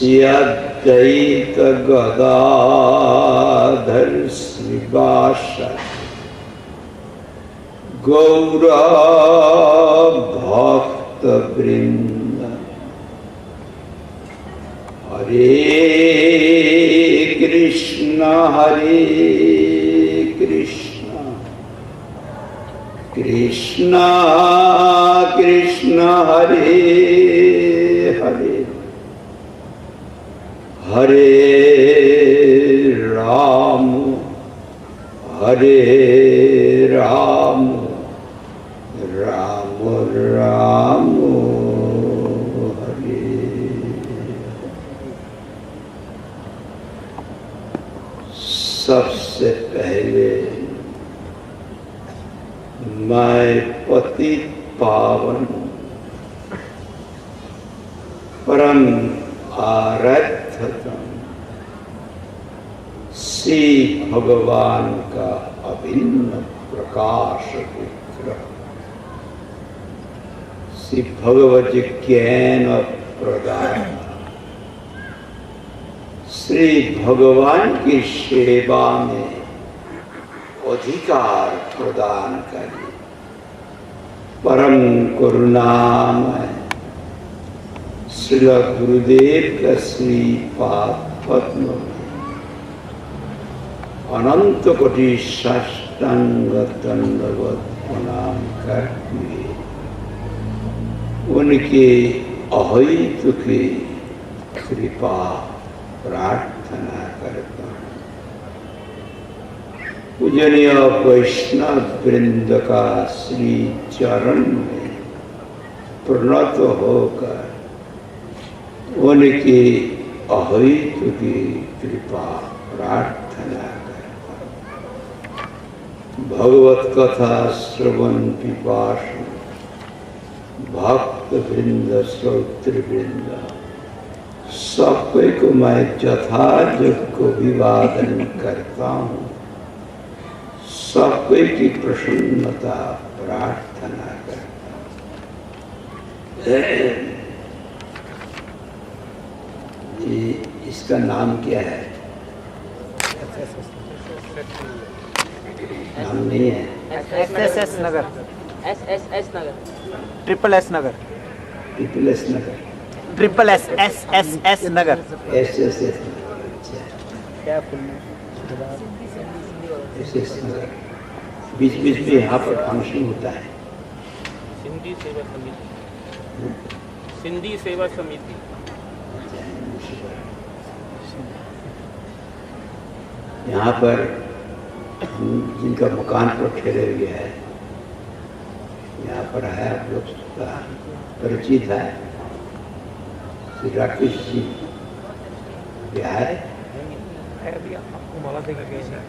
श्रीअद्वैत गदाधर श्रीवासादि गौर भक्त वृंद। हरे कृष्ण कृष्ण कृष्ण हरे हरे हरे राम राम राम हरे। सबसे पहले मैं पतित पावन परम आराध्यतम श्री भगवान का अभिन्न प्रकाश विग्रह श्री भगवत ज्ञान प्रदान श्री भगवान की सेवा में अधिकार प्रदान करे परम करुणामय श्रील गुरुदेव का श्रीपाद पद्म अनंत कोटि साष्टांग दंडवत प्रणाम करके उनके अहैतुकी कृपा प्रार्थना करता हूँ। पूजनीय वैष्णव वृंद का श्री चरण में प्रणत होकर उनकी अहैतुकी कृपा प्रार्थना करता हूँ। भगवत कथा श्रवण पिपासु भक्त वृंद श्रोत्र वृंद सबको को मैं यथायोग्य अभिवादन करता हूँ। सबको की प्रसन्नता प्रार्थना करता हूँ। इसका नाम क्या है? नाम नहीं है। एस नगर, एस नगर, ट्रिपल एस नगर, ट्रिपल एस नगर, ट्रिपल एस नगर, एस क्या फुल नगर। बीच बीच में यहाँ पर फंक्शन होता है। सिंधी सेवा समिति, सिंधी सेवा समिति। यहाँ पर जिनका मकान पर ठहरे हुए है, यहाँ पर है आप लोग का परिचित है श्री राकेश जी बिहार। आपको माला देकर गए हैं।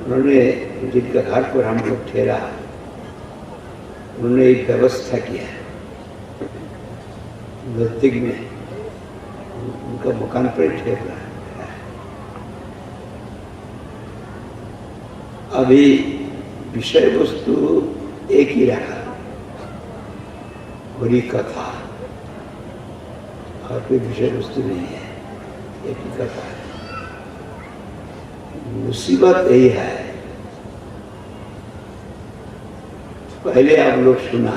उन्होंने जिनका घर पर हम लोग ठहरा, उन्होंने एक व्यवस्था किया है नजदीक में, उनका मकान पर ठहर रहा है। अभी विषय वस्तु एक ही रहा, हरि कथा, और कोई विषय वस्तु नहीं है, एक ही कथा है। मुसीबत यही है, पहले आप लोग सुना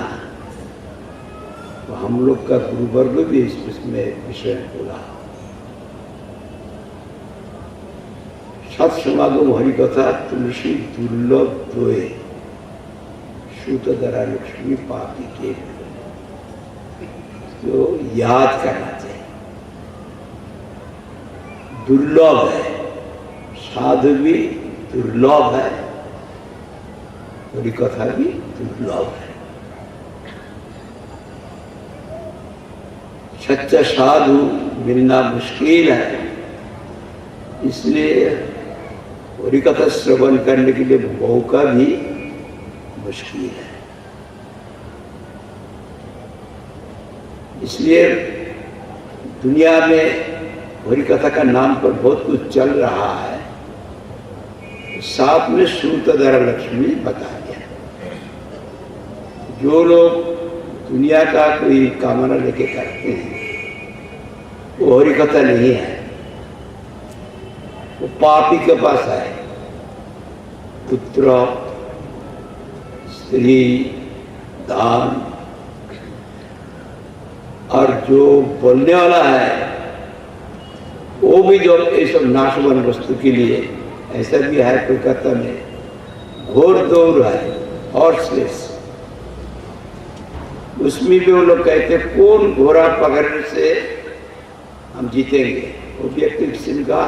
तो हम लोग का गुरुवर्ग भी इसमें विषय बोला। सत्समागम हरिकथा तुलसी दुर्लभ दोए सूतधरा लक्ष्मी पापी के, तो याद करना चाहिए। दुर्लभ है, साधु भी दुर्लभ है, हरिकथा भी दुर्लभ है। सच्चा साधु मिलना मुश्किल है, इसलिए हरिकथा श्रवण करने के लिए मौका भी मुश्किल है। इसलिए दुनिया में हरिकथा का नाम पर बहुत कुछ चल रहा है, साथ में सूतधरा लक्ष्मी बता दिया। जो लोग दुनिया का कोई कामना लेके करते हैं वो हरि कथा नहीं है, वो पापी के पास आए। पुत्र, स्त्री, दान, और जो बोलने वाला है वो भी जो ये सब नाशवान वस्तु के लिए, ऐसा भी है कोलकाता में घोर दौड़ है, हॉर्सलेस, उसमें भी वो लोग कहते कौन घोड़ा पकड़ने से हम जीतेंगे। वो भी एक किस्म का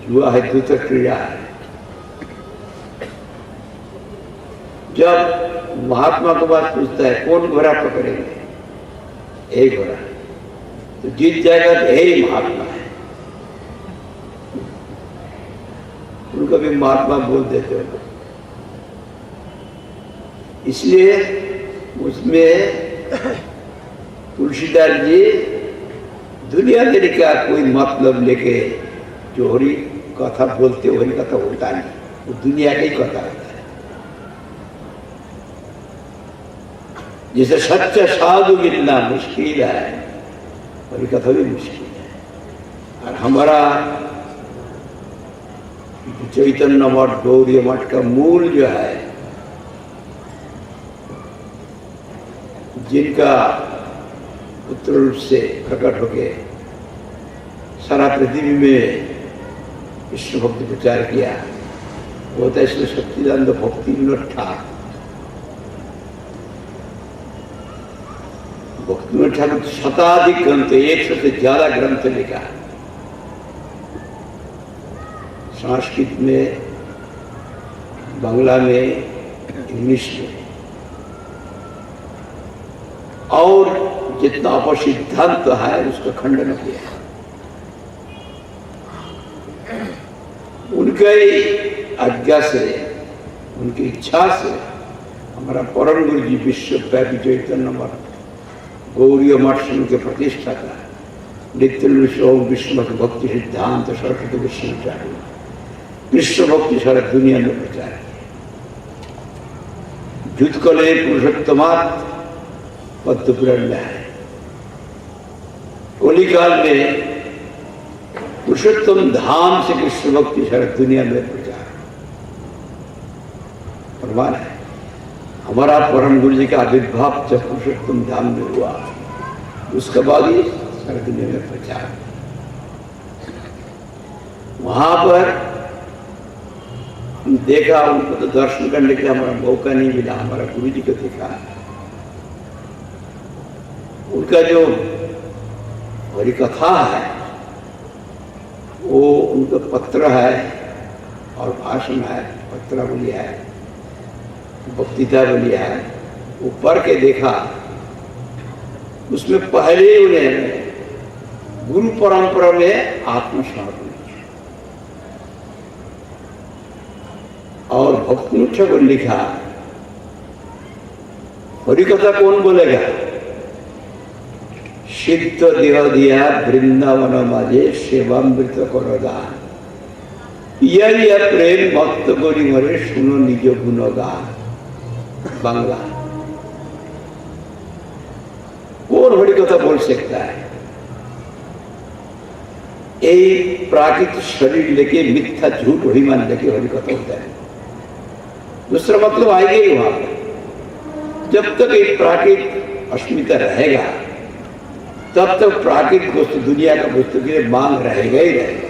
जुआ है, दूत क्रीड़ा है। जब महात्मा को बात पूछता है कौन घोड़ा पकड़ेंगे, एक घोड़ा, तो जीत जाएगा तो यही महात्मा है। उनको भी महात्मा बोल देते हो। इसलिए उसमें तुलसीदास जी दुनिया देने का कोई मतलब लेके जो हरि कथा बोलते हो, हरि कथा होता नहीं, वो दुनिया का ही कथा होता है। जैसे सच्चा साधु मिलना मुश्किल है, हरि कथा भी मुश्किल है। और हमारा चैतन्य मठ, गौरी मठ का मूल जो है, जिनका पुत्र रूप से प्रकट होके सारा पृथ्वी में विष्णु भक्ति प्रचार किया, वो था इसमें सच्चिदानंद भक्ति विनोद ठाकुर। भक्ति विनोद ठाकुर शताधिक ग्रंथ, 100 से ज्यादा ग्रंथ लिखा, संस्कृत में, बांग्ला में, इंग्लिश में, और जितना अपसिद्धांत है उसका खंडन किया। उनके आज्ञा से, उनकी इच्छा से हमारा परम गुरु जी विश्वव्यापी चैतन्य मठ, गौरी मठ के प्रतिष्ठाता नित्य विश्व भक्ति सिद्धांत सरस्वती विश्वाचार्य कृष्ण भक्ति सारा दुनिया में प्रचार किया। जुतकले पुरुषोत्तमात् पद्म पुराण में है। कलिकाल में पुरुषोत्तम धाम से कृष्ण भक्ति सारा दुनिया में प्रचार प्रमाण है। हमारा परम गुरु जी का आविर्भाव जब पुरुषोत्तम धाम में हुआ, उसके बाद ही सारा दुनिया में प्रचार। वहां पर देखा, उनको तो दर्शन करने के लिए हमारा मौका नहीं मिला, हमारा गुरु जी को देखा। उनका जो हरि कथा है वो उनका पत्र है और भाषण है, पत्रावली है, वक्तृतावली है, वो पढ़ के देखा। उसमें पहले उन्हें गुरु परंपरा में आत्मसमर्पण किया और भक्ति ठाकुर लिखा, हरि कथा कौन बोलेगा? सिद्ध देह दिया वृंदावन माजे सेवामृत करो दान, यह प्रेम भक्त गोरी मरे सुनो निज गुणगान। बांग्ला। कौन हरि कथा बोल सकता है? एक प्राकृतिक शरीर लेके मिथ्या झूठ अभिमान लेके हरि कथा होता है। दूसरा मतलब आएगा ही वहां पर। जब तक एक प्राकृतिक अस्मिता रहेगा तब तक प्राकृतिक वस्तु, दुनिया का वस्तु के लिए मांग रहेगा ही रहेगा।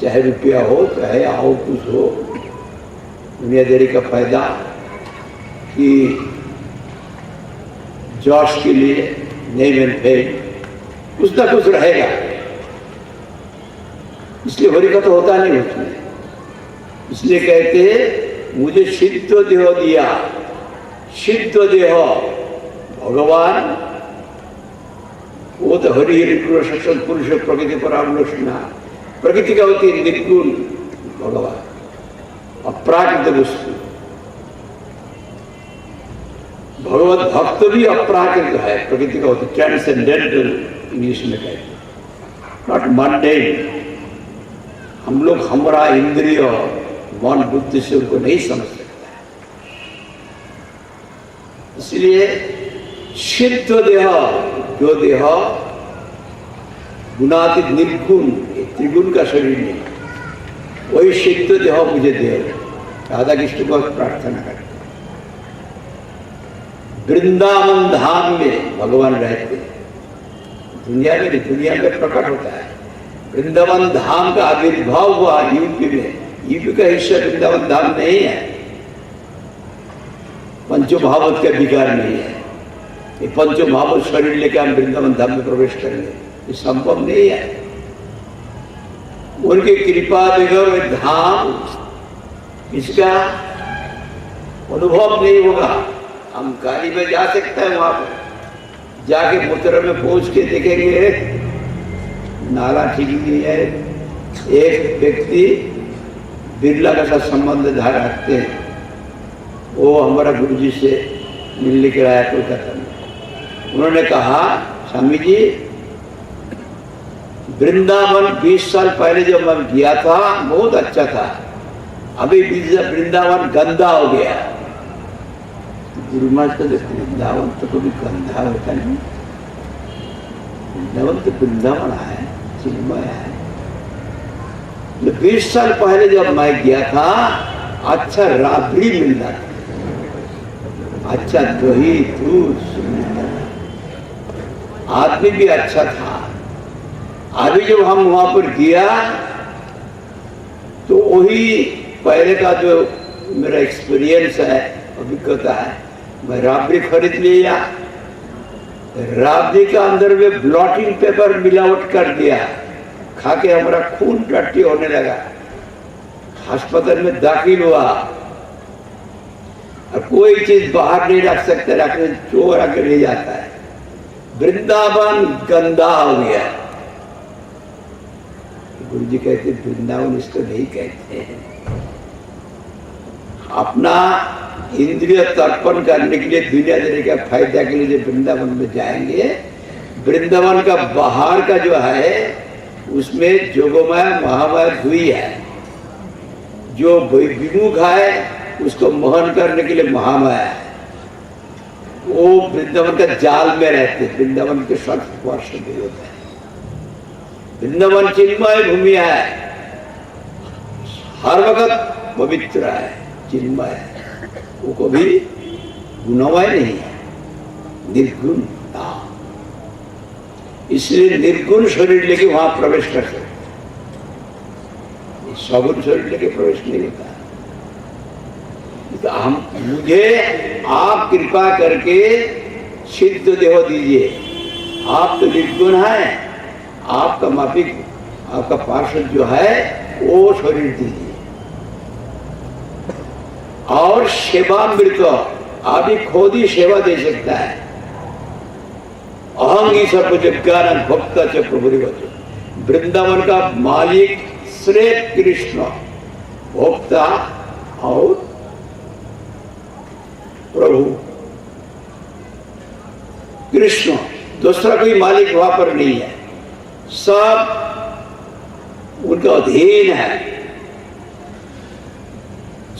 चाहे रुपया हो, चाहे आओ कुछ हो, दुनियादारी का फायदा कि जॉश के लिए नेम एंड फेम, कुछ ना कुछ रहेगा। इसलिए हरि का तो होता नहीं उसमें। इसलिए कहते मुझे सिद्ध देह दिया। सिद्ध देह भगवान, वो तो हरि हरि पुरुष प्रकृति पर आलोचना। प्रकृति का होती है निर्गुण भगवान, अप्राकृत वस्तु। भगवत भक्त भी अप्राकृत है, प्रकृति का होती है ट्रांसेंडेंटल, इंग्लिश में कहते हैं, नॉट मंडेन। हम लोग हमारा इंद्रिय मन बुद्धि से उनको नहीं समझ सकता है। इसलिए सिद्ध देह, जो देह गुणातीत निर्गुण, त्रिगुण का शरीर नहीं, वही सिद्ध देह मुझे दे। राधा कृष्ण को प्रार्थना करते। वृंदावन धाम में भगवान रहते, दुनिया में नहीं, दुनिया में प्रकट होता है। वृंदावन धाम का आविर्भाव हुआ यूपी में। यूपी का हिस्सा वृंदावन धाम नहीं है, पंचोभावत का विकार नहीं है। ये पंचोभावत शरीर लेकर हम वृंदावन धाम में प्रवेश करेंगे, ये संभव नहीं है। उनकी कृपा बगैर धाम इसका अनुभव नहीं होगा। हम गाड़ी में जा सकते हैं, वहां पर जाके मुद्रा में पहुंच के देखेंगे नाला ठीक नहीं है। एक व्यक्ति बिरला के साथ संबंध धार रखते हैं, वो हमारा गुरुजी से मिलने के आया कोलकाता में। उन्होंने कहा, स्वामी जी वृंदावन 20 साल पहले जब मैं गया था बहुत अच्छा था, अभी वृंदावन गंदा हो गया। गुरु महाराज कहते वृंदावन तो कभी गंदा होता नहीं, वृंदावन तो वृंदावन है, चिन्मय है। 20 साल पहले जब मैं गया था अच्छा राबड़ी मिलता था, अच्छा दही दूध मिलता था, आदमी भी अच्छा था। अभी जब हम वहां पर गया तो वही पहले का जो मेरा एक्सपीरियंस है, अभिज्ञता है, मैं राबड़ी खरीद लिया। राबड़ी का अंदर में ब्लॉटिंग पेपर मिलावट कर दिया, खा के हमारा खून टट्टी होने लगा, अस्पताल में दाखिल हुआ। और कोई चीज बाहर नहीं रख सकते, रखने चोर आके ले जाता है। वृंदावन गंदा हो गया। गुरु जी कहते वृंदावन इसको नहीं कहते हैं। अपना इंद्रिय तर्पण करने के लिए, दुनिया देने का फायदा के लिए जो वृंदावन में जाएंगे, वृंदावन का बाहर का जो है उसमें जोगमय महामय हुई है। जो विमुख है उसको मोहन करने के लिए महामय है। वो वृंदावन का जाल में रहते, वृंदावन के स्पर्श भी होते हैं। वृंदावन चिन्मय भूमि है, हर वक्त पवित्र है, चिन्मय है, वो कभी गुणमय नहीं है, निर्गुण था। इसलिए निर्गुण शरीर लेके वहां प्रवेश कर सकते, सगुण शरीर लेके प्रवेश नहीं होता। तो हम, मुझे आप कृपा करके सिद्ध देह दीजिए। आप तो निर्गुण है, आपका माफिक, आपका पार्षद जो है वो शरीर दीजिए। और सेवामृत, आप ही खुद ही सेवा दे सकता है। अहंगी सर्वज्ञान भक्त च प्रभु। वृंदावन का मालिक श्री कृष्ण, भोक्ता और प्रभु कृष्ण, दूसरा कोई मालिक वहां पर नहीं है, सब उनका अधीन है,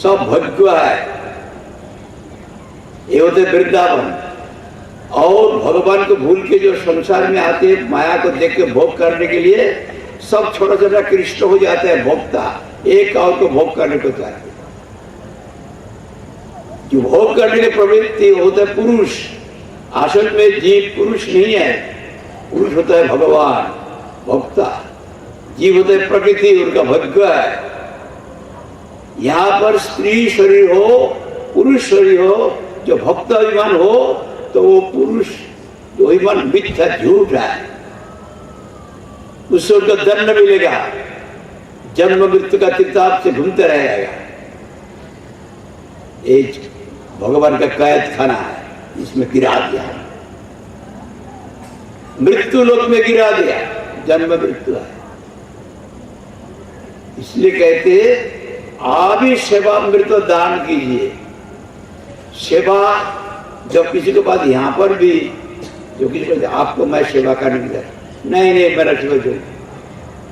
सब भोग्य है। ये होते वृंदावन। और भगवान को भूल के जो संसार में आते, माया को देख के भोग करने के लिए, सब छोटा छोटा कृष्ण हो जाता है भोक्ता, एक और को भोग करने को चाहते। जो भोग करने की प्रवृत्ति होता है पुरुष, असल में जीव पुरुष नहीं है, पुरुष होता है भगवान भोक्ता, जीव होता है प्रकृति, उनका भोग्य है। यहां पर स्त्री शरीर हो, पुरुष शरीर हो, जो भक्त अभिमान हो, तो वो पुरुष जो अभिमान मिथ्या झूठ है, उससे उनको दंड मिलेगा, जन्म मृत्यु का किताब से घूमते रहेगा। एक भगवान का कैद खाना है, इसमें गिरा दिया, मृत्यु लोक में गिरा दिया, जन्म मृत्यु है। इसलिए कहते आप ही सेवामृत दान कीजिए। सेवा जब किसी के पास यहाँ पर भी जो किसी को आपको मैं सेवा करने की जरूरत नहीं, मेरा सेवा जो,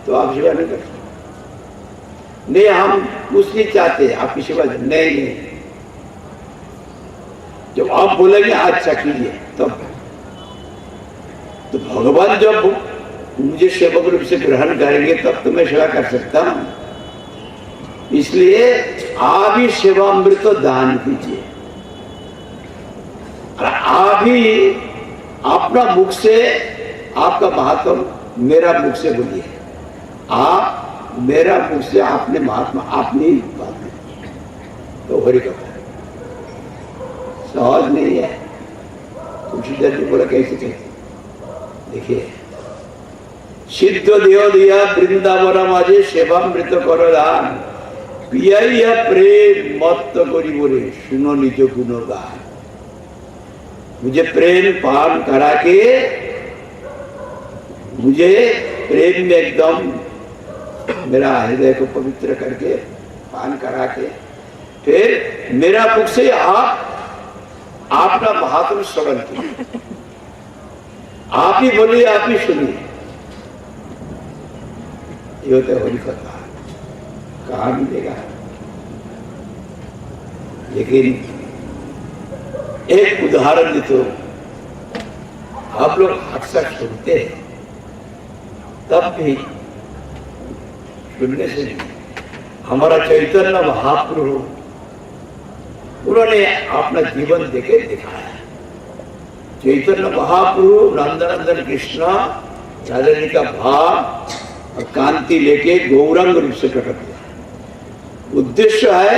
तो आप सेवा नहीं कर सकते। नहीं, हम कुछ नहीं चाहते आपकी सेवा, नहीं। जब आप आप बोलेंगे अच्छा कीजिए तब। तो भगवान जब मुझे सेवक रूप से ग्रहण करेंगे तब तो मैं सेवा कर सकता हूं। इसलिए आप ही सेवामृत दान कीजिए, आप ही अपना मुख से आपका महात्मा मेरा मुख से बोलिए, आप मेरा मुख से आपने महात्मा अपनी बात तो हरि कथा सहज नहीं है। तुलसीदास जी बोला कैसे कहते, देखिए सिद्ध देव दिया वृंदावन माझे सेवामृत कर दान पिया प्रेम मत करी बोले सुनो निज गुणगान। मुझे प्रेम पान करा के, मुझे प्रेम में एकदम मेरा हृदय को पवित्र करके पान करा के फिर मेरा मुख से आप आपका महात्म श्रवण कीजिए, आप ही बोलिए आप ही सुनिए। ये होता है हरि कथा, कहाँ मिलेगा। लेकिन एक उदाहरण दे तो आप लोग अक्सर सुनते हैं, तब भी सुनने से नहीं। हमारा चैतन्य महाप्रभु उन्होंने अपना जीवन देके दिखाया। चैतन्य महाप्रभु नंदनंदन कृष्ण राधारानी का भाव और कांति लेके गौरांग रूप से प्रकट हुआ। उद्देश्य है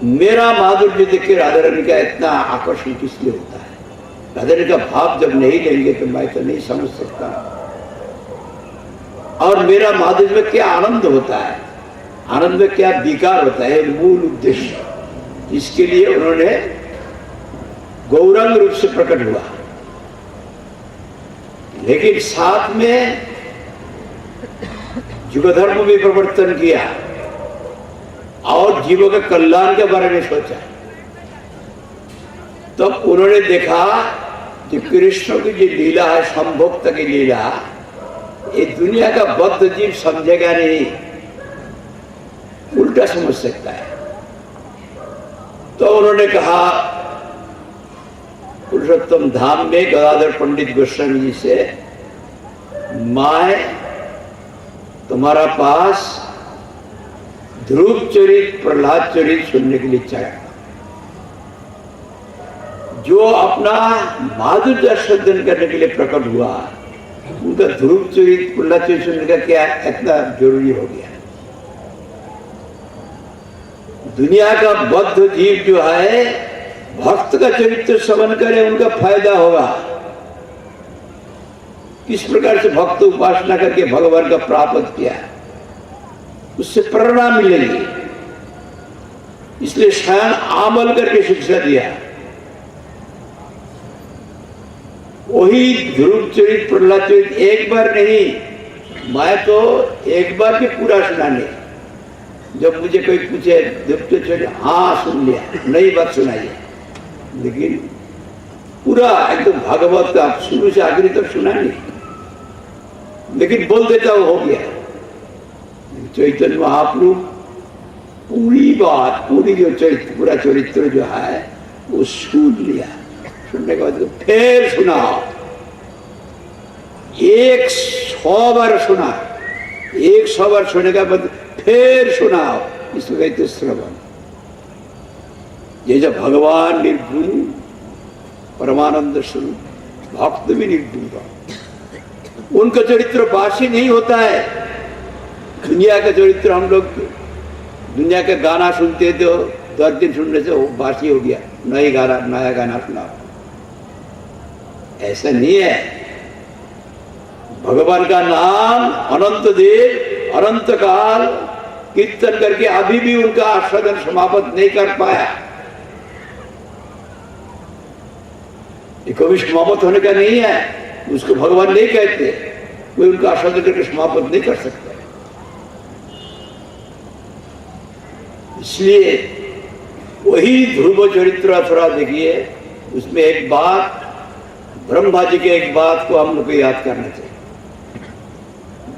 मेरा माधुर्य देख के राधारानी का इतना आकर्षण किस लिए होता है। राधारानी का भाव जब नहीं लेंगे तो मैं तो नहीं समझ सकता। और मेरा माधुर्य में क्या आनंद होता है, आनंद में क्या विकार होता है, मूल उद्देश्य इसके लिए उन्होंने गौरांग रूप से प्रकट हुआ। लेकिन साथ में युग धर्म भी प्रवर्तन किया और जीवों के कल्याण के बारे में सोचा। तब तो उन्होंने देखा कि कृष्ण की जो लीला है, संभोक्ता की लीला, ये दुनिया का बद्ध जीव समझेगा नहीं, उल्टा समझ सकता है। तो उन्होंने कहा पुरुषोत्तम धाम में गदाधर पंडित गोस्वामी जी से, मैं तुम्हारा पास ध्रुव चरित प्रहलाद चरित सुनने के लिए चाहता हूं। जो अपना माधुर्य संवर्धन करने के लिए प्रकट हुआ, उनका ध्रुव चरित प्रहलाद चरित सुनने का क्या इतना जरूरी हो गया। दुनिया का बद्ध जीव जो है भक्त का चरित्र श्रवण करे, उनका फायदा होगा। किस प्रकार से भक्त उपासना करके भगवान का प्राप्त किया, उससे प्रेरणा मिलेगी। इसलिए स्वयं अमल करके शिक्षा दिया। वही ध्रुव चरित प्रहलाद चरित एक बार नहीं, मैं तो एक बार भी पूरा सुना नहीं। जब मुझे कोई पूछे ध्रुव हाँ सुन लिया, नई बात सुनाइए, लेकिन पूरा एकदम भागवत आप शुरू से आखिरी तक सुना नहीं, लेकिन बोल देता हो गया। चैतन्य महाप्रभु पूरी बात, पूरी जो चरित्र, पूरा चरित्र जो है वो सुन लिया। सुनने के बाद फिर सुना, 100 बार सुना, 100 बार सुनने के बाद फिर सुनाओ, इसको कहते श्रवण। ये जब भगवान निर्गुण परमानंद स्वरूप भक्त भी निर्गुण का, उनका चरित्र बासी नहीं होता है। दुनिया का चरित्र हम लोग दुनिया का गाना सुनते तो 10 दिन सुनने से वो बासी हो गया, नया गाना सुनाओ, ऐसा नहीं है। भगवान का नाम अनंत देव अनंत काल कीर्तन करके अभी भी उनका आस्वादन समाप्त नहीं कर पाया। ये कभी समाप्त होने का नहीं है, उसको भगवान नहीं कहते, कोई उनका आस्वादन करके समाप्त नहीं कर सकता। इसलिए वही ध्रुव चरित्र थोड़ा देखिए, उसमें एक बात, ब्रह्मा जी के एक बात को हम लोग को याद करना चाहिए।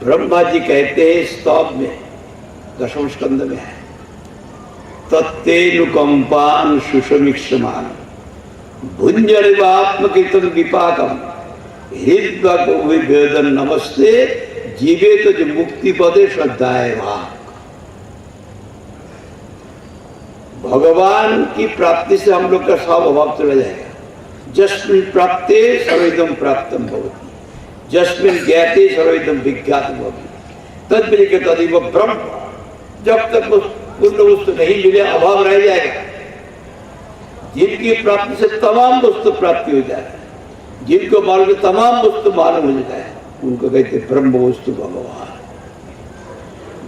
ब्रह्मा जी कहते हैं स्तव में, 10वें स्कंद में है, तत्तेनुकंपान सुषमीक्षमान भुंजनिवात्मकीर्तन विपाकम हृदय नमस्ते जीवे तो जो मुक्ति पदे श्रद्धाए भाग। भगवान की प्राप्ति से हम लोग का सब अभाव चला जाएगा। जस्मिन प्राप्ते सर्वइदं प्राप्तम भवति, जस्मिन ज्ञाते सर्वइदं विज्ञातम भवति, तद्विलिखे तदेव ब्रह्म। जब तक पूर्ण वस्तु नहीं मिले अभाव रह जाएगा। जिनकी प्राप्ति से तमाम वस्तु प्राप्ति हो जाए, जिनको मालूम तमाम वस्तु मालूम हो जाए, उनको कहते ब्रह्म वस्तु भगवान।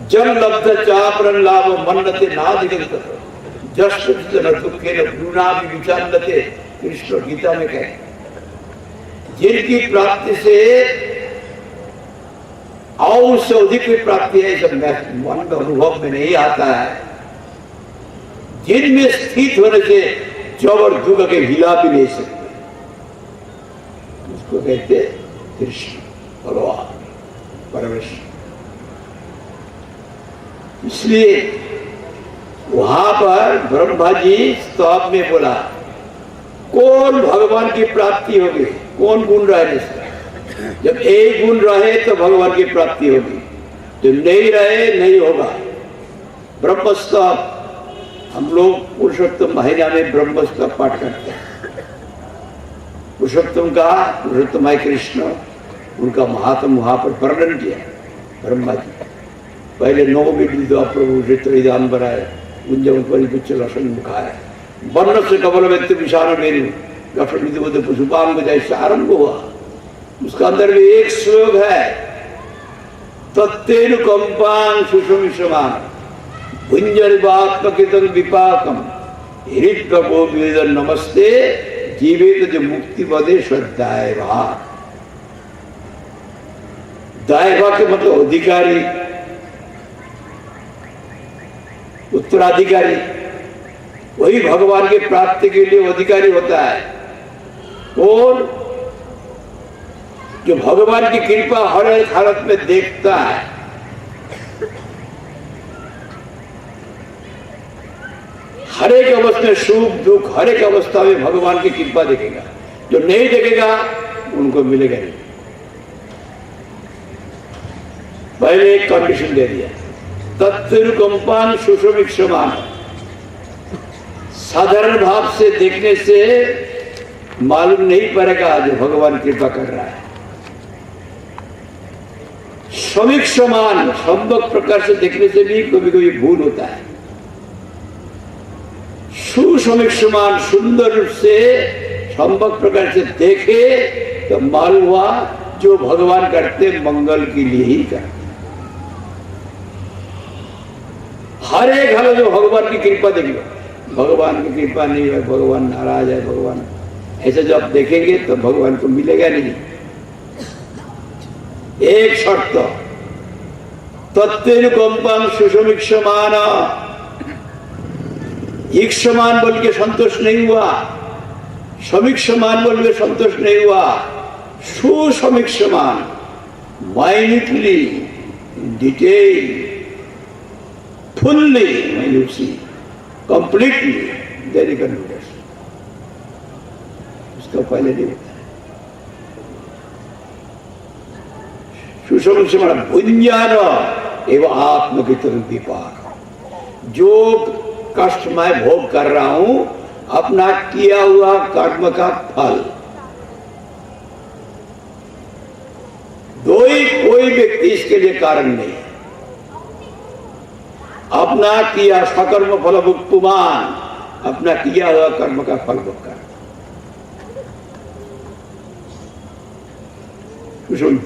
जन लब्ध चापरन लाभ मन्नते नादिगंत विचारते, कृष्ण गीता में कहे। जिनकी प्राप्ति से और उससे अधिक की प्राप्ति है, सब मन में अनुभव में नहीं आता है। जिनमें स्थित होने से जब और जुग के हिला भी नहीं सकते, उसको कहते कृष्ण भगवान परमेश्वर। इसलिए वहां पर ब्रह्मा जी स्तव में बोला, कौन भगवान की प्राप्ति होगी, कौन गुण रहे इसका। जब एक गुण रहे तो भगवान की प्राप्ति होगी, जब नहीं रहे नहीं होगा। ब्रह्मस्तव हम लोग पुरुषोत्तम महीना में ब्रह्मस्तव पाठ करते हैं। पुरुषोत्तम का पुरुषोत्तम है कृष्ण, उनका महात्म वहां पर वर्णन किया ब्रह्मा जी। पहले 9 विद्या प्रभु चित्रिदान बनाए, गुंजन परिपुच्छ लक्षण मुखाए, वर्ण से कबल व्यक्ति विषाण मेरू लक्षण विधि पुष्पांग जैसे आरंभ हुआ। उसका अंदर भी एक श्लोक है, तत्तेनु कंपांग सुषमिषमान भुंजनिवात्मकीर्तन विपाकम हृदय नमस्ते जीवित जो मुक्ति पदे श्रद्धाए भाग। दायवा के मतलब अधिकारी, उत्तराधिकारी। वही भगवान की प्राप्ति के लिए अधिकारी होता है। और जो भगवान की कृपा हर एक हालत में देखता है, हर एक अवस्था में सुख दुख हर एक अवस्था में भगवान की कृपा देखेगा। जो नहीं देखेगा उनको मिलेगा नहीं। पहले एक कंडीशन दे दिया, तत्तिरुकंपान सुषुमिक्षमान। साधारण भाव से देखने से मालूम नहीं पड़ेगा जो भगवान कृपा कर रहा है। समीक्षमान संभव प्रकार से देखने से भी कभी कभी भूल होता है। सुसमीक्षमान सुंदर रूप से संभव प्रकार से देखे तो मालूम हुआ जो भगवान करते मंगल के लिए ही करते। हर एक हालत में भगवान की कृपा देखिए। भगवान की कृपा नहीं है, भगवान नाराज है, भगवान ऐसे जो आप देखेंगे तो भगवान को मिलेगा नहीं। एक शर्त, तत्तेनुकंपम सुषमीक्षमान। ईक्षमान बोल के संतोष नहीं हुआ, समीक्षमान बोल के संतोष नहीं हुआ। सुसमीक्षमान, minutely detail fully when you see completely then you can do this। उसका पहले नहीं होता है। सुसमीक्षमान भुंजान एवं आत्मकीर्तन विपाक। जो कष्ट मैं भोग कर रहा हूं अपना किया हुआ कर्म का फल। कोई व्यक्ति इसके लिए कारण नहीं है। अपना किया सकर्म फल भुक्तुमान, अपना किया हुआ कर्म का फल भोग कर।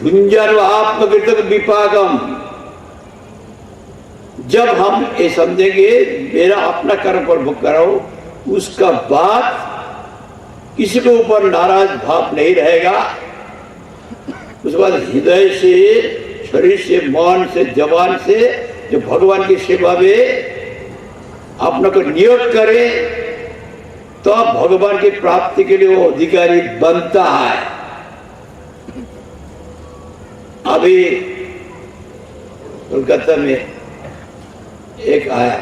भुंजन आत्मकीर्तन विपाकम। जब हम ये समझेंगे मेरा अपना कर्म पर भोग कर रहा हूं, उसका बाद किसी के ऊपर नाराज भाव नहीं रहेगा। उसके बाद हृदय से, शरीर से, मन से, जबान से जो भगवान की सेवा में अपने को नियोग करे तो भगवान की प्राप्ति के लिए वो अधिकारी बनता है। अभी कोलकाता में एक आया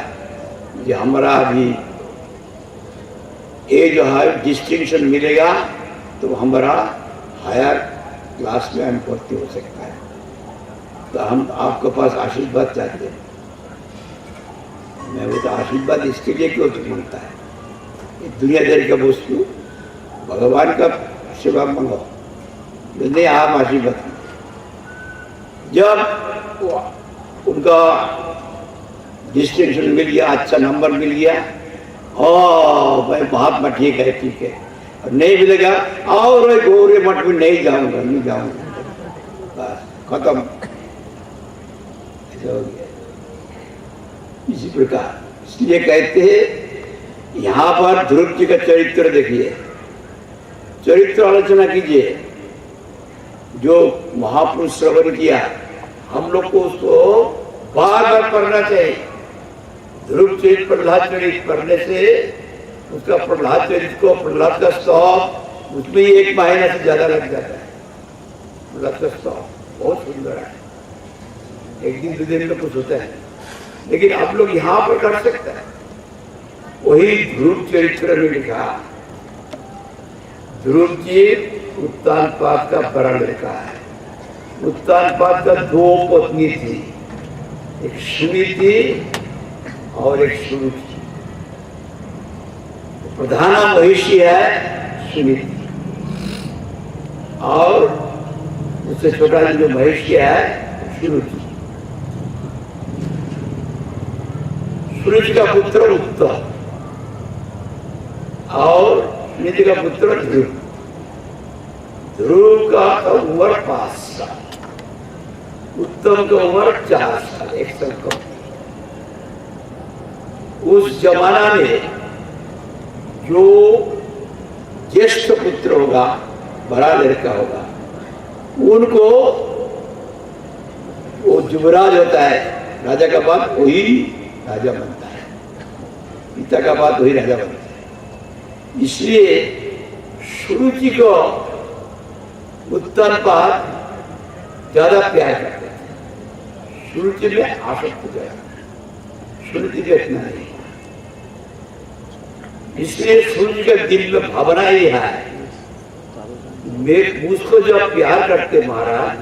जो हमारा अभी ये जो है डिस्टिंक्शन मिलेगा तो हमारा हायर क्लास में हम भर्ती हो सकता है। तो हम आपके पास आशीर्वाद चाहते हैं। मैं वो तो आशीर्वाद इसके लिए क्यों मांगता है, ये दुनियादारी का वस्तु भगवान का सेवा मांगो, नहीं आप आशीर्वाद। जब उनका डिस्टिंक्शन मिल गया, अच्छा नंबर मिल गया, ओ भाई महात्मा ठीक है, ठीक है। और नहीं मिलेगा और गौरी मठ में नहीं जाऊंगा, नहीं जाऊंगा, बस खत्म, ऐसा हो गया। इसी प्रकार इसलिए कहते हैं यहाँ पर ध्रुव जी का चरित्र देखिए, चरित्र आलोचना कीजिए। जो महापुरुष श्रवण किया, हम लोग को उसको बार बार पढ़ना चाहिए। ध्रुव चरित प्रहलाद चरित पढ़ने से उसका प्रहलाद चरित को, प्रहलाद का स्तव, उसमें ही 1 महीना से ज्यादा लग जाता है। प्रहलाद का स्तव बहुत सुंदर है, 1 दिन 2 दिन में कुछ होता है, लेकिन आप लोग यहाँ पर कर सकते हैं। वही ध्रुव चरित्र में लिखा, ध्रुव जी उत्तानपाद का बड़ा लड़का है। उत्तानपाद का 2 पत्नी थी, एक सुनीति और एक सुरुचि। प्रधान महिषी है सुनीति, और उससे छोटा जो महिषी है सुरुचि। सुरुचि का पुत्र उत्तम और सुनीति का पुत्र ध्रुव। ध्रुव का उम्र 5 साल, उत्तम का उम्र 4 साल, 1 साल कम। उस जमाना में जो ज्येष्ठ पुत्र होगा, बड़ा लड़का होगा, उनको वो युवराज होता है, राजा का बाद वही राजा बनता है, पिता का बाद वही राजा बनता है। इसलिए सुरुचि को उत्तानपाद ज्यादा प्यार करते थे, सुरुचि में आसक्त हो जाएगा, सुरुचि का इतना नहीं। इसलिए सुरुचि के दिल में भावना ही है, मुझको जब प्यार करते महाराज,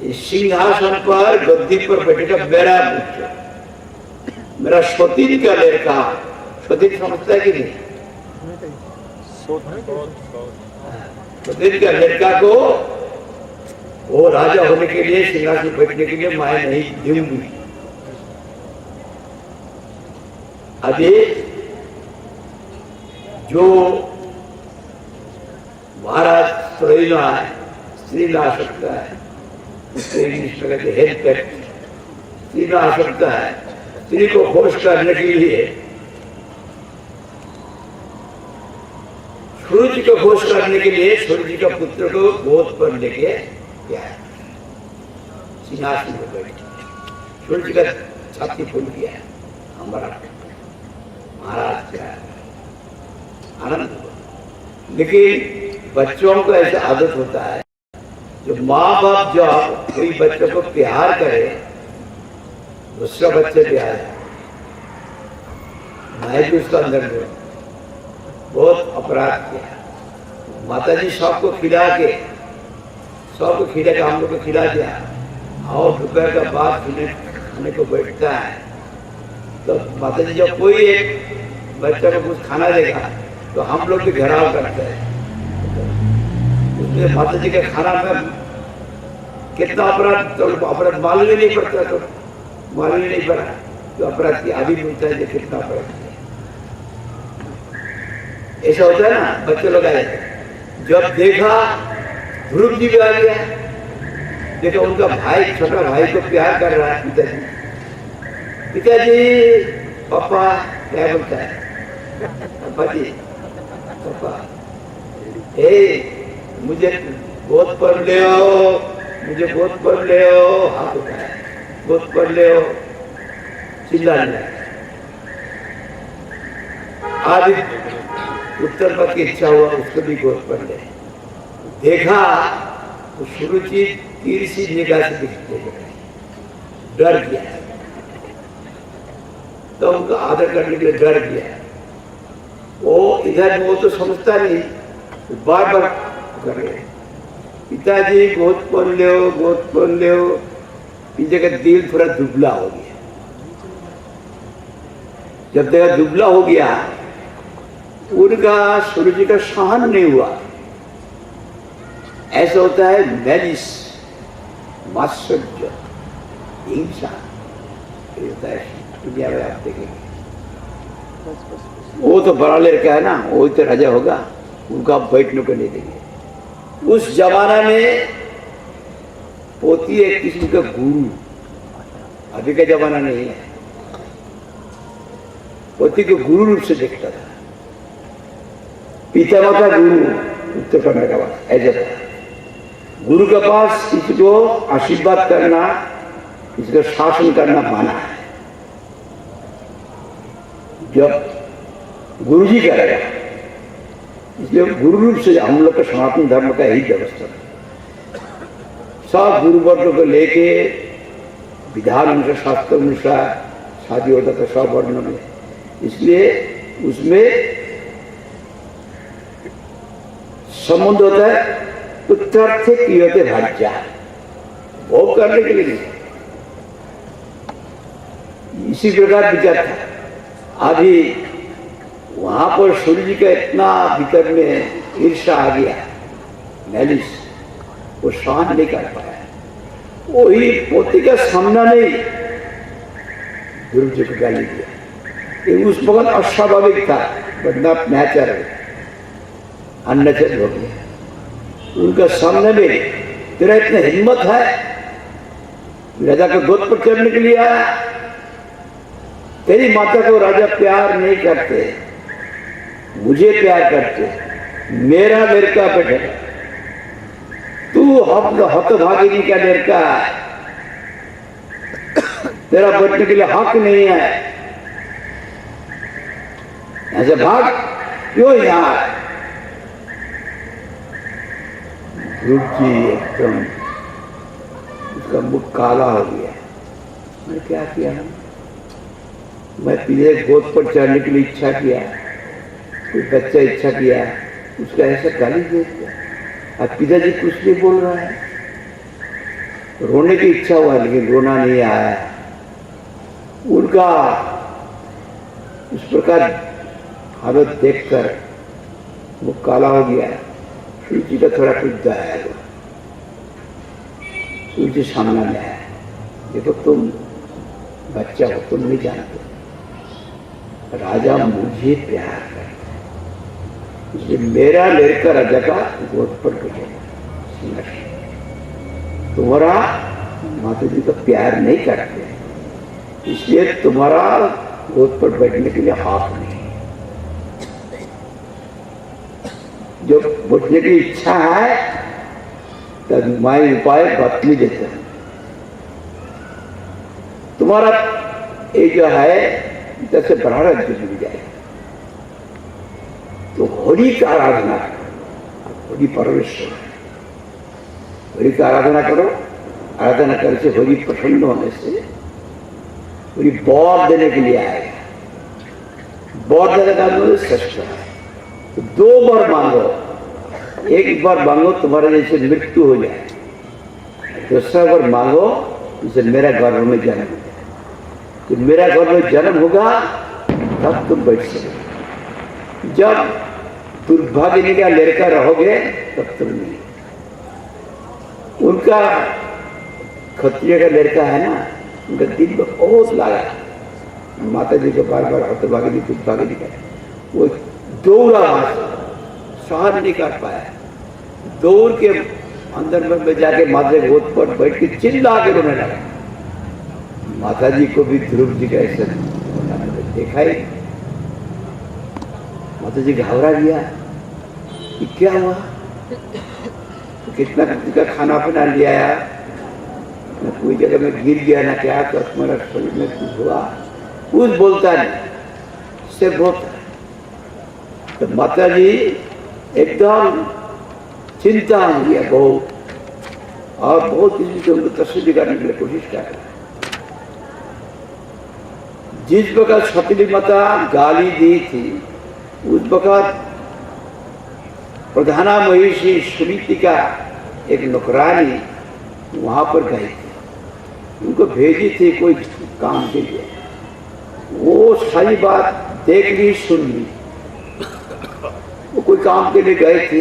इस सिंहासन पर गद्दी पर बैठेगा मेरा पुत्र, मेरा स्वतीन का लड़का। स्वतीन समझता है कि नहीं? स्वतीन का लड़का को वो राजा होने के लिए, सिंहासन बैठने के लिए मैं नहीं दूंगी। अभी जो महाराज स्त्रीला है, स्त्रीला आ सकता है, उसको इंग्लिश में कहते हेल्प एक्ट। स्त्रीला आ सकता है, स्त्री को खुश करने के लिए, सूर्य को खुश करने के लिए सूर्य का पुत्र को गोद पर लेके गया, सिंहासन में बैठ, सूर्य का छाती फूल गया, हमारा महाराज का आनंद हुआ। लेकिन बच्चों को ऐसा आदत होता है, जो माँ बाप जब कोई बच्चों को प्यार करे, दूसरा बच्चे प्यार है, मैं भी उसका अंदर में बहुत अपराध किया। माता जी सबको खिला के, हम लोग को खिला दिया, और दोपहर का बाद खाने को बैठता है, तो माता जी जब कोई एक बच्चा को कुछ खाना देगा तो हम लोग भी घेराव करते हैं। उसमें माता जी के खाना में कितना अपराध, तो अपराध मालूम ही नहीं पड़ता, तो मालूम ही नहीं पड़ा तो अपराध की आदि मिलता है, कितना अपराध ऐसा होता है ना। बच्चे लोग आए, जब देखा ध्रुव जी भी आ गया, देखा उनका भाई, छोटा भाई को प्यार कर रहा है पिताजी। पिताजी पापा क्या बोलता है, पापा जी, पापा मुझे गोद पर ले आओ, मुझे गोद पर ले आओ, हाथ उठाया, गोद पर ले आओ, चिल्लाने आदि। उत्तर पद की इच्छा हुआ, उसको भी गोद पर ले। देखा तो सुरुचि तीर सी निगाह से दिखते, डर गया, तो उनको आदर करने के लिए डर गया। वो इधर वो तो समझता नहीं, बार बार कर रहे हैं, पिताजी गोद पहन ले, पीछे का दिल थोड़ा दुबला हो गया। जब तक दुबला हो गया, उनका सूर्य का सहन नहीं हुआ। ऐसा होता है मैलिस, मात्सर्य, हिंसा, होता है दुनिया में। आप देखेंगे वो तो बड़ा लड़का है ना, वो तो राजा होगा, उनका आप बैठने को नहीं देंगे। उस जमाना में पोती एक किस्म का गुरु, अभी का जमाना नहीं है, पोती को गुरु रूप से देखता था। पिता का गुरु उत्तर कर्नाटक का ऐसा था। गुरु के पास किसी को आशीर्वाद करना, किसी को शासन करना माना है। जब गुरु जी करेगा, इसलिए गुरु रूप से हम लोग का सनातन धर्म का यही व्यवस्था है। सब गुरु वर्ग को लेके विधान अनुसार, शास्त्र अनुसार शादी होता था सब वर्णों में। इसलिए उसमें संबंध होता है उत्तर थे कियोते भाज्या, भोग करने के लिए। इसी प्रकार विचार था। अभी वहां पर सूर्य जी का इतना भीतर में ईर्षा आ गया, मैलिस, वो सहन नहीं कर पाया। वही पोती का सामना नहीं गुरु जी को गाली दिया। ये उस वक्त अस्वाभाविक था, बट नॉट नेचुरल, अननेचुरल हो गया। उनका सामने में तेरा इतना हिम्मत है, राजा को गोद पर चढ़ने के लिए आया। तेरी माता को राजा प्यार नहीं करते, मुझे प्यार करते, मेरा लड़का बेटे, तू हतभागिनी का लड़का है, तेरा बैठने के लिए हक नहीं है, ऐसे भाग क्यों यहाँ। ध्रुव जी एकदम, उसका मुख काला हो गया। मैंने क्या किया? मैं पीछे गोद पर चढ़ने के लिए इच्छा किया, कोई बच्चा इच्छा किया, उसका ऐसा गाली दे दिया। अब पिताजी कुछ नहीं बोल रहा है। रोने की इच्छा हुआ लेकिन रोना नहीं आया। उनका उस प्रकार हालत देखकर वो काला हो गया। सूर्य का थोड़ा कुछ आया, सूर्य सामने में आया, देखो तुम बच्चा हो, तुम नहीं जानते, राजा मुझे प्यार करता, इसलिए मेरा लड़का राजा का गोद पर बैठेगा। तुम्हारा माता जी का प्यार नहीं करते, इसलिए तुम्हारा गोद पर बैठने के लिए हक नहीं। जो बैठने की इच्छा है तब माई उपाय बतली देते हैं। तुम्हारा ये जो है जैसे बड़ा राज्य मिल जाए तो होली का आराधना करो, होली परमेश्वर, होली का आराधना करो। आराधना करने से होली प्रसन्न होने से होली बौद्ध देने के लिए आएगा। बौद्ध देने का श्रेष्ठ है। तो 2 बार मांगो, एक बार मांगो तुम्हारे जैसे मृत्यु हो जाए, दूसरा बार मांगो जैसे मेरा गर्भ में जन्म हो जाए। तो मेरा गर्भ में जन्म होगा तब तुम बैठ सकोगे। जब दुर्भाग्य का लड़का रहोगे तब तुम नहीं। उनका क्षत्रिय का लड़का है ना, उनका दिल में बहुत लगा। माता जी को बार बार हतभागिनी दुर्भागिनी का वो दौड़ा, वहां सहन नहीं कर पाया। दौड़ के अंदर में जाके माता जी गोद पर बैठ के चिल्ला के रोने लगा। माता जी को भी ध्रुव जी का ऐसा देखा ही, माता जी घबरा गया कि क्या हुआ, तो कितना का खाना पीना ले आया, न कोई जगह में गिर गया ना क्या, तो तुम्हारा शरीर में कुछ हुआ, कुछ बोलता नहीं, सिर्फ रोता। तो माता जी एकदम चिंता हो गया बहुत, और बहुत किसी से उनको तसल्ली करने के लिए कोशिश कर रहा है। जिस प्रकार छपली माता गाली दी थी, उस वक्त प्रधाना महिषी सुनीति का एक नौकरानी वहां पर गई थी, उनको भेजी थी कोई काम के लिए। वो सारी बात देख ली, सुन ली। वो कोई काम के लिए गए थे,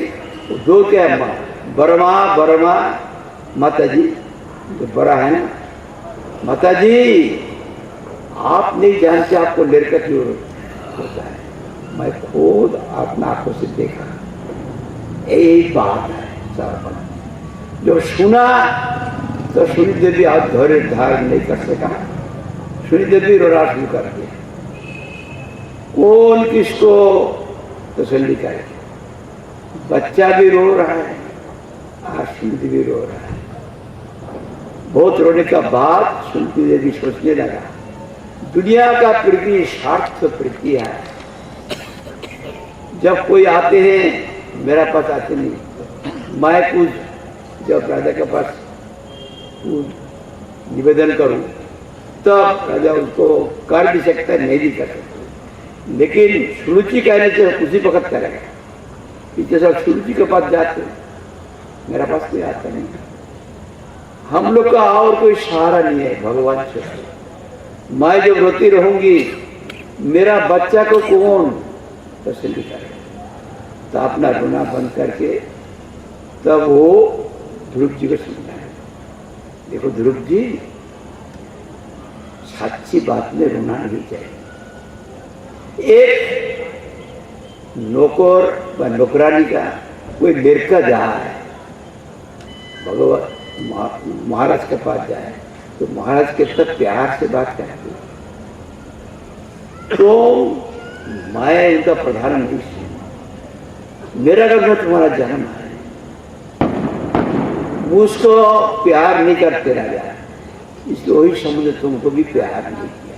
वो दो क्या बरमा माता जी, जो बड़ा है ना, माता जी आप नहीं जानते आपको लड़का क्यों होता है, मैं खुद अपना आंखों से देखा। यही बात है सारा। जब सुना तो सुनी देवी आप धैर्य धारण नहीं कर सका, सुनी देवी रोना शुरू कर दिया। कौन किसको तसल्ली करे, बच्चा भी रो रहा है, सुनीति भी रो रहा है। बहुत रोने का बाद सुनीति देवी सोचने लगा, दुनिया का प्रति स्वार्थ प्रति है। जब कोई आते हैं मेरा पास आते नहीं, मैं कुछ जब राजा के पास निवेदन करूं तब राजा उसको कर भी सकता है, नहीं भी कर सकता। लेकिन सुरुचि कहने से उसी वक्त करेगा। पीछे सब सुरुचि के पास जाते, मेरा पास कोई आता नहीं। हम लोग का और कोई सहारा नहीं है भगवान से। मैं जब रोती रहूंगी मेरा बच्चा को कौन तसल्ली करेगा? तो अपना रोना बंद करके तब वो ध्रुव जी को सुनना है। देखो ध्रुव जी, सच्ची बात में रोना नहीं चाहिए। एक नौकर व नौकरानी का कोई लड़का जाए, भगवान महाराज के पास जाए तो महाराज कितना प्यार से बात करते, तो मैं उनका प्रधानमंत्री, मेरा घर में तुम्हारा जन्म है, मुझको प्यार नहीं करते राजा, इसलिए वही समझे तुमको भी प्यार नहीं किया,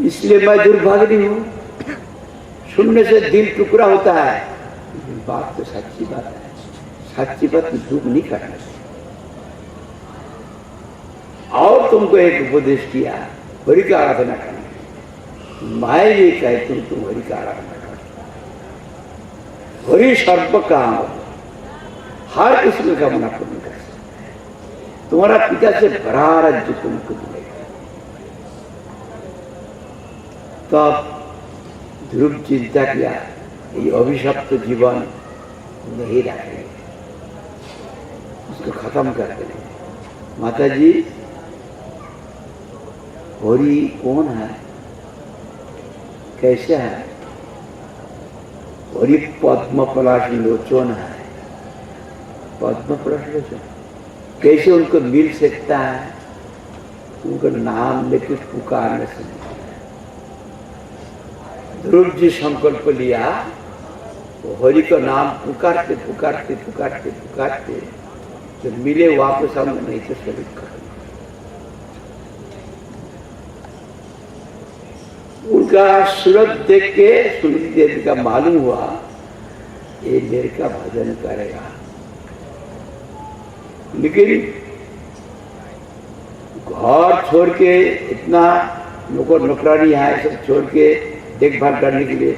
इसलिए मैं दुर्भाग्य हूं। सुनने से दिल टुकड़ा होता है, बात तो सच्ची बात है, सच्ची बात में दुख नहीं करना चाहिए। और तुमको एक उपदेश किया, हरि का आराधना करना। मैं ये कहती हूं तुम हरि का आराधना करो। हरि सर्व काम, हर किसी का मना पूर्ण कर सकते हैं। तुम्हारा पिता से बड़ा राज्य तुमको मिलेगा। तब ध्रुव चिंता किया, ये अभिशप्त जीवन नहीं रखेंगे, उसको खत्म कर देंगे। माता जी, हरि कौन है, कैसे है? हरि पद्म पलाश लोचन है। पद्म पलाश लोचन कैसे उनको मिल सकता है? उनका नाम लेके पुकारने से। ध्रुव जी संकल्प लिया, तो हरि का नाम पुकारते पुकारते पुकारते पुकारते तो मिले वापस हम, नहीं तो शरीर कर। उनका सूरत देख के सुनीति देवी का मालूम हुआ ये मेरे का भजन करेगा। लेकिन घर छोड़ के, इतना नौकर नौकरानी है सब छोड़ के, देखभाल करने के लिए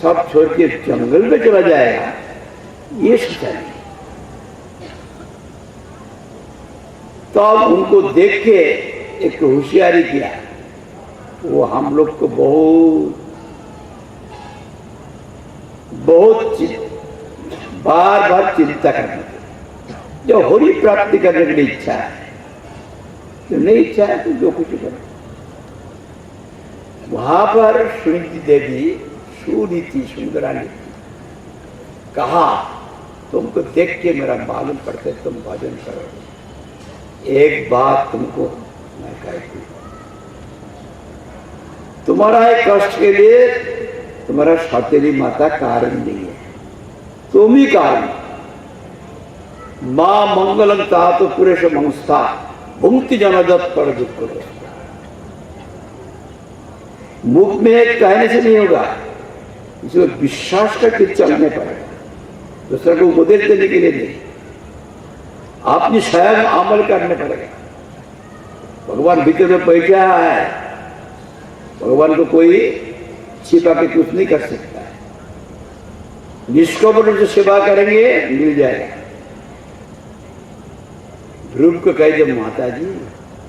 सब छोड़ के जंगल में चला जाएगा, ये सोचा नहीं। तो अब उनको देख के एक होशियारी किया, वो हम लोग को बहुत बार बार चिंता करना। जो हरि प्राप्ति करने के लिए इच्छा है, तो नहीं इच्छा है तो जो कुछ करो। वहां पर सुनीति देवी सुनीति सुंदरानी कहा, तुमको देख के मेरा मालूम पड़ता तुम भजन करो। एक बात तुमको मैं कहती हूं, तुम्हारा एक कष्ट के लिए तुम्हारा सौतेली माता कारण नहीं है, तुम ही कारण। मां मंगलम ता तो पुरुष मंस्था भुंक्ति जनदत्त पर दुख करो। मुख में कहने से नहीं होगा, इसमें विश्वास करके चलने पड़ेगा। दूसरे को उपदेश देने के लिए नहीं, आपने स्वयं अमल करने पड़ेगा। भगवान भीतर में बैठा है, भगवान को कोई छिपा के कुछ नहीं कर सकता। निष्कपट से सेवा करेंगे मिल जाएगा। ध्रुव को कहे जब माता जी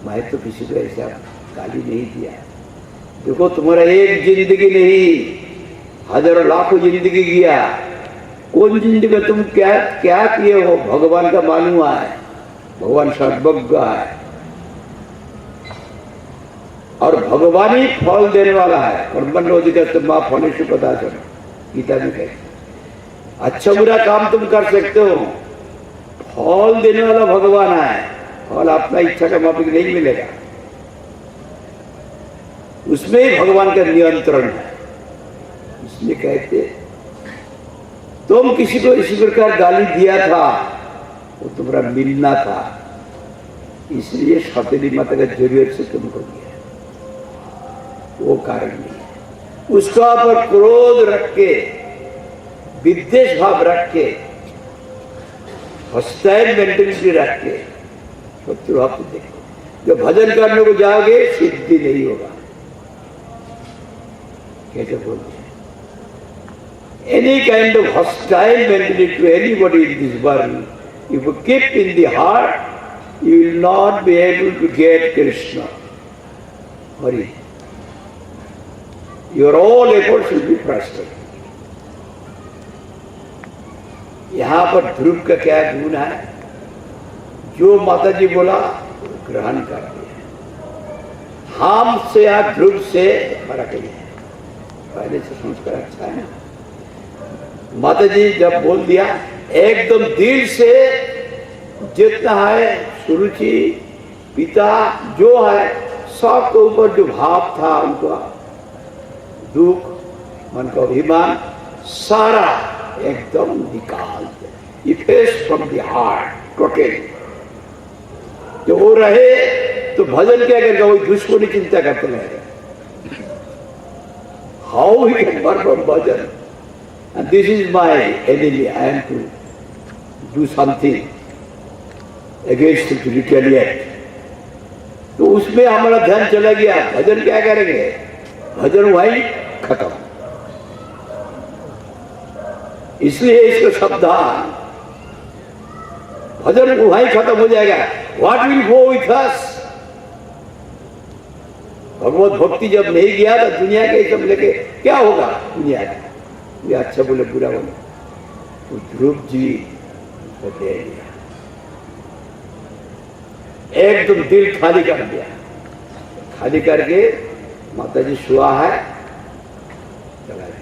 मैं तो किसी को ऐसा गाली नहीं दिया, देखो तुम्हारा एक जिंदगी नहीं हजारों लाखों जिंदगी किया, कौन जिंदगी तुम क्या क्या किए हो भगवान का मालूम है, भगवान सर्वज्ञ है और भगवान ही फल देने वाला है। कर्मण्योऽधिकारस्ते मा फलेषु कदाचन, गीता में कहते अच्छा बुरा काम तुम कर सकते हो, फल देने वाला भगवान है, फल अपना इच्छा का माफिक नहीं मिलेगा, उसमें ही भगवान का नियंत्रण है। इसलिए कहते तुम किसी को इसी प्रकार गाली दिया था वो तुम्हारा मिलना था, इसलिए सौतेली माता का जरूरत से तुमको दिया, वो कारण नहीं। उसका ऊपर क्रोध रख के विद्वेष भाव रख के हॉस्टाइल मेंटेलिटी रख के शत्रु भाव को देखो, जब भजन करने को जाओगे सिद्धि नहीं होगा। कैसे बोलते हैं any kind of hostile mentality to anybody in this world, if you keep in the heart, you will not be able to get Krishna. Hari. Your all efforts will be frustrated. यहाँ पर ध्रुव का क्या गुण है, जो माता जी बोला ग्रहण कर लिया। हम से या ध्रुव से फर्क नहीं है, पहले से संस्कार अच्छा है ना। माता जी जब बोल दिया एकदम दिल से, जितना है सुरुचि पिता जो है सबके ऊपर जो भाव था उनका दुख मन का अभिमान सारा एकदम निकाल दे, effect from the heart totally. जो वो रहे तो भजन क्या करेगा, वही दुश्मनी चिंता करते रहेगा। How he can work from bhajan, and this is my enemy, I am to do something against it, to retaliate। तो उसमें हमारा ध्यान चला गया, भजन क्या करेंगे, भजन वही खत्म। इसलिए इसको सावधान, भजन वही खत्म हो जाएगा। What will go with us? भगवत भक्ति जब नहीं गया तो दुनिया के सब लेके क्या होगा, दुनिया का ये अच्छा बोले बुरा बोले। तो ध्रुव जी को दे दिया, एकदम दिल खाली कर दिया। खाली करके माता जी सुआ है चला गया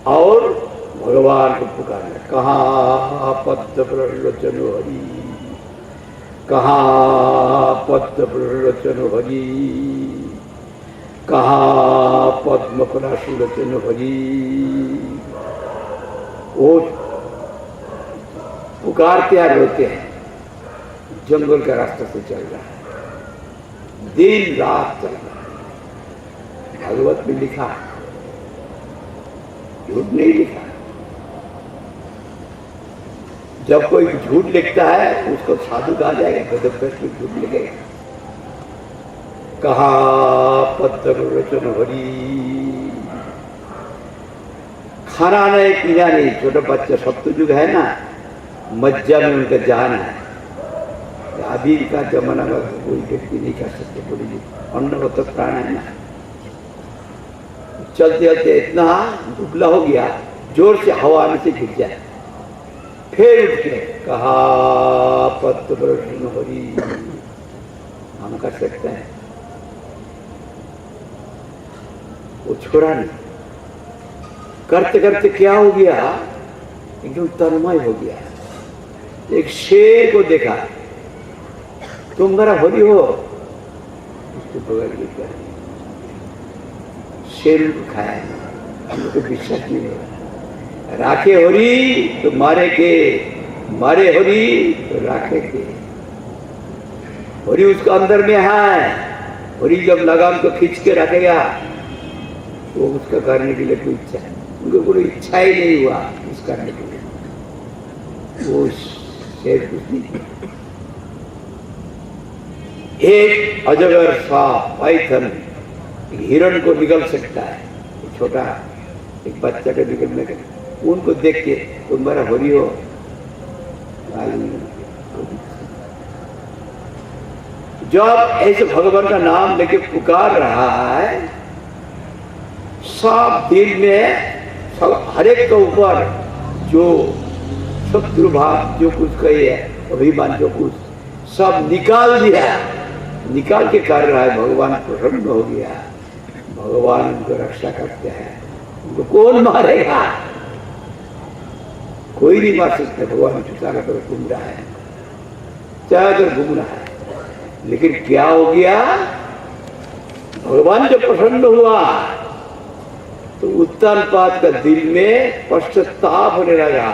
और भगवान को पुकारने, कहाँ पद्म प्रलोचन हरि, कहाँ पद्म प्रलोचन हरि, कहाँ पद्म पराशुलोचन हरि। वो पुकारते आ रोते हैं, जंगल का रास्ता से चल रहा है, दिन रात चल रहा है। भागवत में लिखा, झूठ नहीं लिखा। जब कोई झूठ लिखता है उसको साधु कहा जाएगा, गदभ्रष्ट में झूठ लिखेगा। कहाँ पद्म प्रलोचन हरि, खाना नहीं पीना नहीं, छोटा बच्चा सप्तयुग है ना, मज्जा में उनका जान है। अभी का जमाना में कोई व्यक्ति नहीं कर सकते, बोली अन्नगत तो प्राण है ना। चलते चलते इतना दुबला हो गया, जोर से हवा में से गिर जाए, फिर उठ के कहा पद्म प्रलोचन हरि। हम कर सकते हैं, वो छोड़ा नहीं। करते करते क्या हो गया, एकदम तन्मय हो गया। एक शेर को देखा, तुम मेरा हरि हो, उसको बगल में कर शेर को खाया, हमको विश्वास नहीं होगा। राखे हरि तो मारे के, मारे हरि तो राखे के। हरि उसका अंदर में है, हरि जब लगाम को खींच के रखेगा वो उसका करने के लिए कोई इच्छा है, उनको कोई इच्छा ही नहीं हुआ उस करने के लिए। वो शेर कुछ नहीं, एक अजगर सांप पाइथन हिरण को निगल सकता है, छोटा एक बच्चा का निकलने का, उनको देख के तुम्हारा हरि हो जब ऐसे भगवान का नाम लेके पुकार रहा है, सब दिल में सब हरेक के ऊपर जो शत्रु भाव जो कुछ कही है, अभिमान जो कुछ सब निकाल दिया, निकाल के कर रहा है। भगवान प्रसन्न हो गया, भगवान उनको रक्षा करते हैं। उनको कौन मारेगा? कोई नहीं मार सकता। भगवान चारों तरफ घूम रहा है, चारों तरफ घूम रहा है। लेकिन क्या हो गया? भगवान जब प्रसन्न हुआ तो उत्तानपाद का दिल में पश्चाताप होने लगा।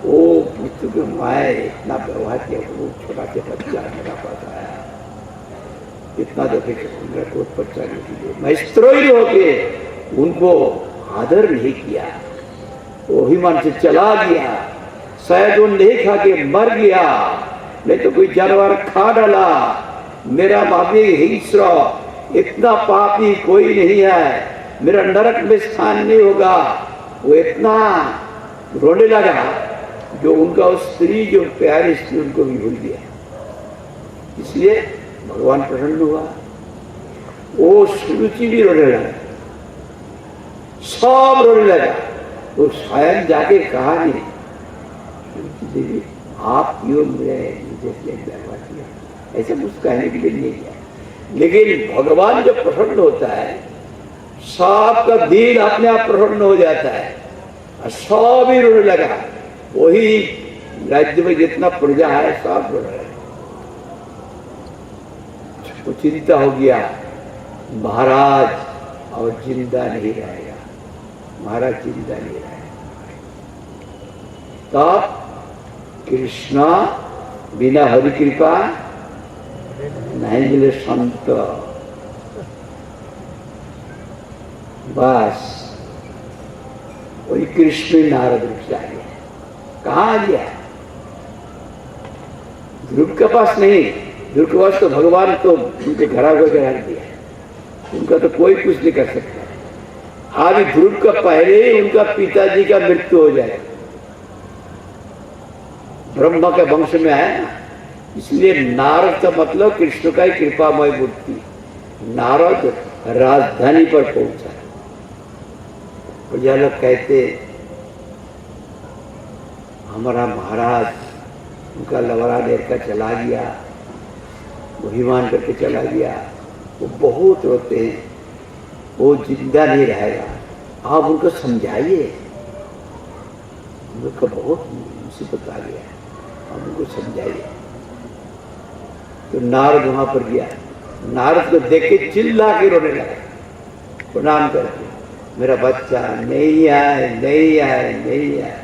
वो पुत्र के माए इतना व्यवहार किया, वो छोटा से बच्चा मेरा पास आया, इतना तो मेरा कोई बच्चा नहीं किया, मैं स्त्रोही होके उनको आदर नहीं किया, वो अभिमान से चला गया। शायद वो नहीं खा के मर गया, नहीं तो कोई जानवर खा डाला। मेरा बापी हिंस्र, इतना पापी कोई नहीं है, मेरा नरक में स्थान नहीं होगा। वो इतना रोने लगा जो उनका उस स्त्री जो प्यारी स्त्री उनको भी भूल गया। इसलिए भगवान प्रसन्न हुआ। वो सुरुचि भी रोने लगा, सब रोने लगा। वो स्वयं जाके कहा नहीं, देवी आप क्यों मुझे व्यवहार किया, ऐसे कुछ कहने के लिए नहीं किया। लेकिन भगवान जब प्रसन्न होता है, सबका दिल अपने आप प्रसन्न हो जाता है और सब ही रोने लगा। वही राज्य में जितना प्रजा है सब रो रहे। तो चिंता हो गया, महाराज और जिंदा नहीं रहेगा, महाराज जिंदा नहीं रहेगा। तब कृष्णा बिना हरि कृपा नहीं मिले संत। बस वही कृष्ण नारद रूप से आ गया। कहाँ आ गया? ध्रुव के पास नहीं, ध्रुव के पास तो भगवान तो उनके घर आकर रख दिया, उनका तो कोई कुछ नहीं कर सकता। आज ध्रुव का पहले ही उनका पिताजी का मृत्यु हो जाए, ब्रह्मा के वंश में आया, इसलिए नारद का मतलब कृष्ण का ही कृपामय मूर्ति। नारद राजधानी पर पहुंचा। प्रजा लोग कहते हमारा महाराज उनका लवरा देर का चला गया, अभिमान करके चला गया, वो बहुत रोते हैं, वो जिंदा नहीं रहेगा, आप उनको समझाइए, उनका बहुत मुसीबत आ गया, आप उनको समझाइए। तो नारद वहां पर गया, नारद को देख के चिल्ला के रोने लगा, प्रणाम करके, मेरा बच्चा नहीं आए, नहीं आए, नहीं आए,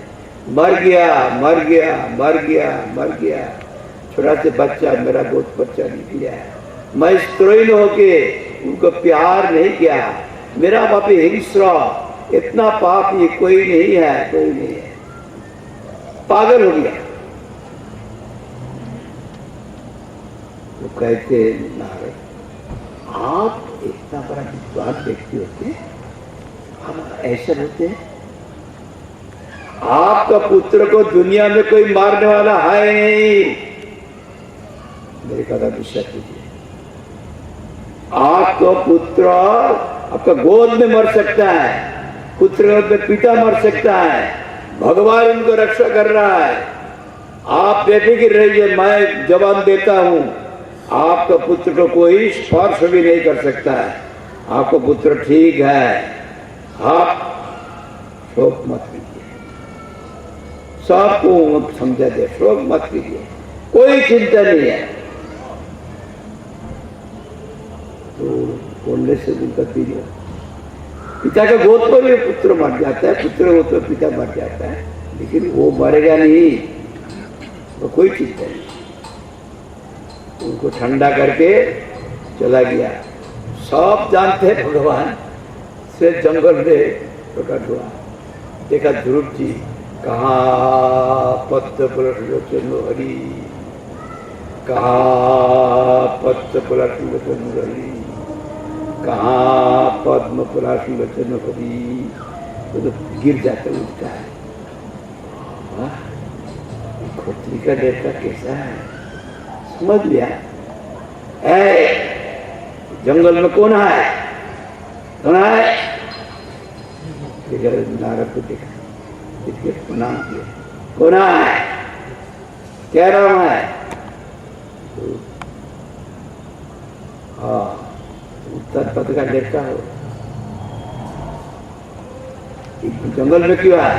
मर गया, मर गया, मर गया, मर गया, छोटा से बच्चा मेरा बहुत बच्चा नहीं किया है, मैं स्त्रोहीन होके उनको प्यार नहीं किया, मेरा बापी हिंस्र, इतना पाप ये कोई नहीं है, कोई नहीं है, पागल हो गया। तो कहते नारद आप इतना बड़ा विद्वान व्यक्ति होते, आप ऐसे रहते हैं, आपका पुत्र को दुनिया में कोई मारने वाला है नहीं, मेरे कथा विश्वास कीजिए, आपका पुत्र आपका गोद में मर सकता है, पुत्र गोद में पिता मर सकता है, भगवान उनको रक्षा कर रहा है, आप बेफिक्र रहिए, मैं जवाब देता हूं, आपका पुत्र को कोई स्पर्श भी नहीं कर सकता है, आपका पुत्र ठीक है, आप शोक मत कीजिए, सबको समझा दे, शोक मत कीजिए, कोई चिंता नहीं है। तो बोलने से उनका पिता का गोद पर भी पुत्र मर जाता है, पुत्र गोद पर पिता मर जाता है, लेकिन वो मरेगा नहीं, वो कोई चिंता नहीं। उनको ठंडा करके चला गया। सब जानते हैं भगवान से जंगल में प्रकट हुआ, देखा ध्रुव जी कहाँ पत्र पलट लोचन हरी, कहाँ पत्र पलट लोचन हरी, कहाँ पद्म पलट लोचन हरी, तो गिर जाता उठता है। वाह, खोपड़ी का लड़का कैसा है, समझ लिया। जंगल में कौन है, कौन है? नारद को देखा, इसके प्रणाम किया, कौन है, क्या नाम है? हाँ, उत्तर पद का लड़का हो, जंगल में क्यों है?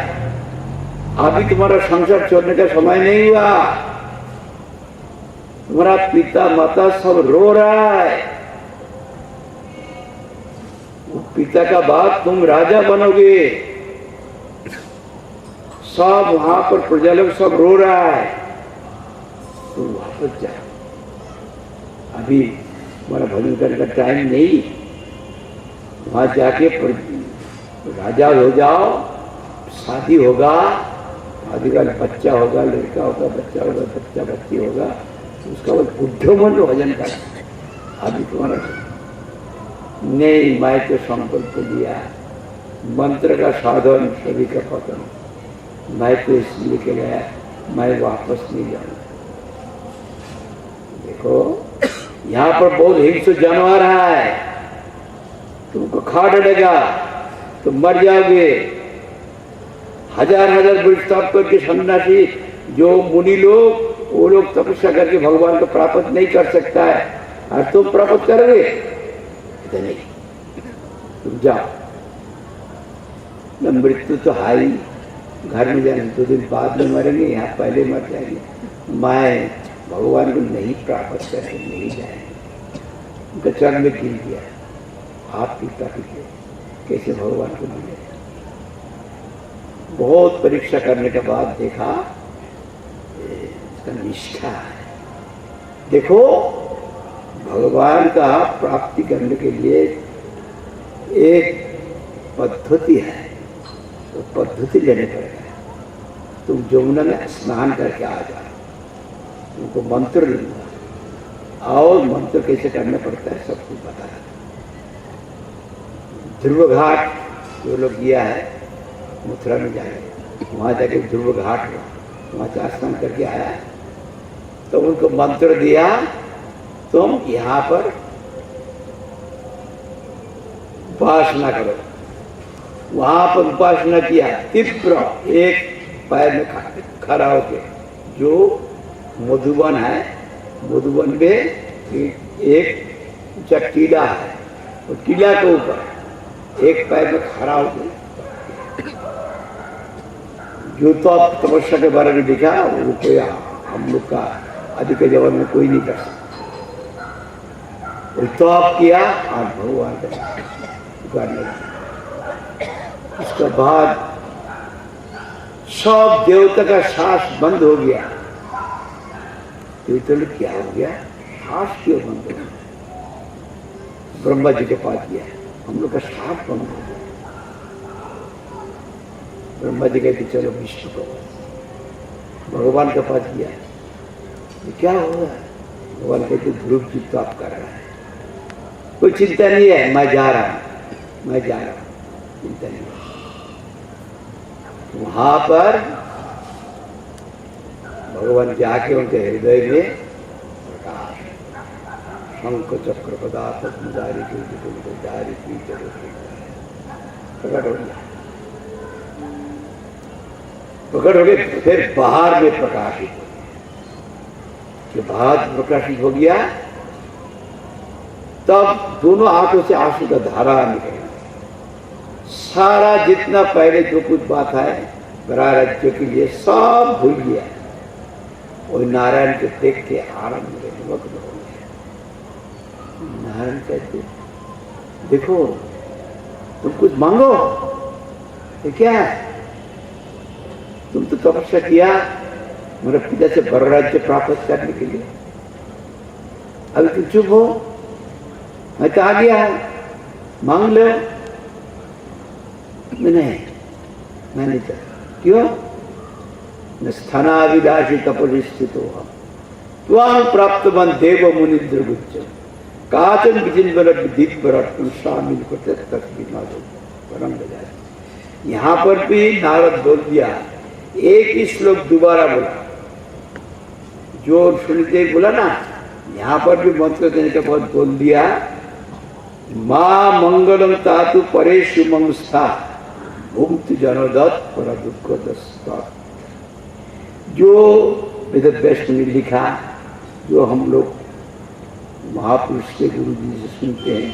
अभी तुम्हारा संसार छोड़ने का समय नहीं हुआ, तुम्हारा पिता माता सब रो रहा है, पिता का बात तुम राजा बनोगे, सब वहां पर प्रजा लोग सब रो रहा है, तुम वापस जाओ, अभी तुम्हारा भजन करने का टाइम नहीं, वहां जाके राजा हो जाओ, शादी होगा, शादी का बच्चा होगा, लड़का होगा, बच्चा होगा, बच्चा बच्ची होगा, उसका बाद बुद्धो मन भजन कर। अभी तुम्हारा नहीं, मैं तो संकल्प लिया, मंत्र का साधन सभी का पतन, मैं तो इसलिए के गया, मैं वापस नहीं जाऊंगा। देखो यहाँ पर बहुत हिंसक जानवर है, तुमको खा डालेगा, तुम मर जाओगे। हजार हजार वर्ष तप करके सन्यासी जो मुनि लोग, वो लोग तपस्या करके भगवान को प्राप्त नहीं कर सकता है, और तुम प्राप्त करोगे नहीं, तुम जाओ। न मृत्यु तो हाई, घर में जाने 2 दिन बाद में मरेंगे, यहाँ पहले मर जाएंगे, मैं भगवान को नहीं प्राप्त करके नहीं जाएंगे। उनका चरण में गिर गया, आप पिता पिता कैसे भगवान को मिले। बहुत परीक्षा करने के बाद देखा इसका निष्ठा है। देखो भगवान का प्राप्ति करने के लिए एक पद्धति है, तो पद्धति लेने पड़ेगा। तुम जमुना में स्नान करके आ जाओ, तुमको मंत्र दूंगा, और मंत्र कैसे करना पड़ता है सब कुछ बता रहा। ध्रुव घाट जो लोग गया है, मथुरा में जाए, वहाँ जाके ध्रुव घाट हुआ, वहाँ से स्नान करके आया, तो उनको मंत्र दिया, तुम यहाँ पर उपासना करो। वहां पर उपासना किया, तीव्र एक पैर में खड़ा होके, जो मधुबन है, मधुबन में एक ऊंचा टीला है, और टीला के ऊपर एक पैर में खड़ा होके, जो तो आप तपस्या के बारे में लिखा, वो कोई हम लोग का आदि के जवान में कोई नहीं कर सकता। तो आप किया और भगवान करने लगा। उसके बाद सब देवता का सांस बंद हो गया। देवता लोग क्या हो गया, सांस क्यों बंद हो गया? ब्रह्मा जी के पास गया, हम लोग का सांस बंद हो गया। ब्रह्मा जी कहते चलो विष्णु को, भगवान के पास गया, क्या हो रहा है? भगवान कहते ध्रुव जी तो आप कर रहा है, कोई चिंता नहीं है, मैं जा रहा हूं, मैं जा रहा हूं, चिंता नहीं है। वहां पर भगवान जाके उनके हृदय में प्रकाश, शंख चक्र पदार्थ मुदारी प्रकट हो गया, प्रकट हो गए। फिर बाहर में प्रकाशित हो गया, जो बाहर प्रकाशित हो गया, तब दोनों आंखों से आंसू का धारा निकल, सारा जितना पहले जो कुछ बात है बड़ा राज्य के लिए सब भूल गया, और नारायण को देख के आनंद में मग्न हो गया। नारायण कहते देखो तुम कुछ मांगो, ये क्या है? तुम तो तपस्या किया मेरे पिता से बड़ा राज्य प्राप्त करने के लिए, अभी तुम चुप हो, मैं तो आ गया हूं, मांग लो। नहीं, मैं नहीं चाहता। क्यों? न स्थानाविदासी तपस्थित हो, त्वां प्राप्त मन देव मुनिन्द्र गुच्च काचन विचिन बल दीप बरट शामिल को तस्वीर परम बजाय। यहाँ पर भी नारद बोल दिया, एक ही श्लोक दोबारा बोला, जो सुनते बोला ना, यहाँ पर भी मंत्र देने के बाद बोल दिया, माँ मंगलम तातु परेशु मंगस्था भुक्त जनोदत्त पर दुख दस्ता। जो वेद व्यास ने लिखा, जो हम लोग महापुरुष से गुरु जी से सुनते हैं,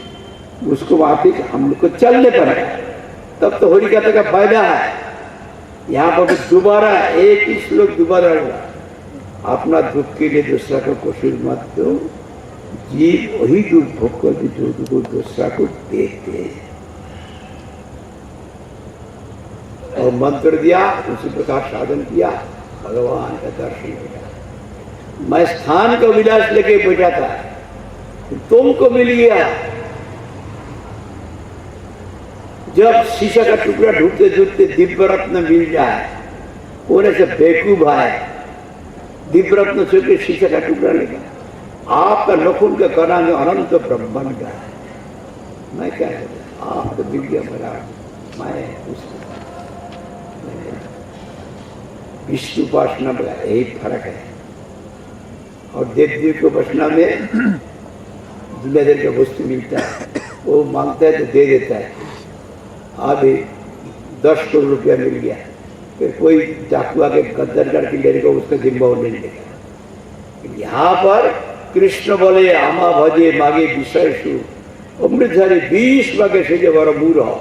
उसको वापिस हम लोग को चलने पड़ेगा, तब तो हरि कथा का फायदा है। यहाँ पर दोबारा एक ही श्लोक दोबारा हुआ, अपना दुख के लिए दूसरा को कोशिश मत दो, जीव वही दुख भोग कर जो दुख दूसरा को देते हैं। और मंत्र दिया, उसी प्रकार साधन किया, भगवान का दर्शन किया। मैं स्थान का विलास लेके बैठा था, तुमको मिल गया। जब शीशा का टुकड़ा ढूंढते ढूंढते दिव्य रत्न मिल जाए, कोने से बेवकूफ आए, दिव्य रत्न से के शीशा का टुकड़ा लेगा, आपका नखुन का कणा में अनंत ब्रह्मांड का है। मैं क्या है, आप तो दिव्य भरा, मैं उसको विष्णु उपासना में यही फर्क है। और देव देवी की उपासना में दुनिया देर का वस्तु मिलता है, वो मांगता है तो दे देता है। अभी 10 करोड़ रुपया मिल गया, फिर कोई चाकू आके गद्दर करके ले लेगा, उसका जिम्मा नहीं लेगा। यहाँ पर कृष्ण बोले, आमा भजे मागे विषय सु अमृतधारी 20 भागे से जो बड़ा मूर हो,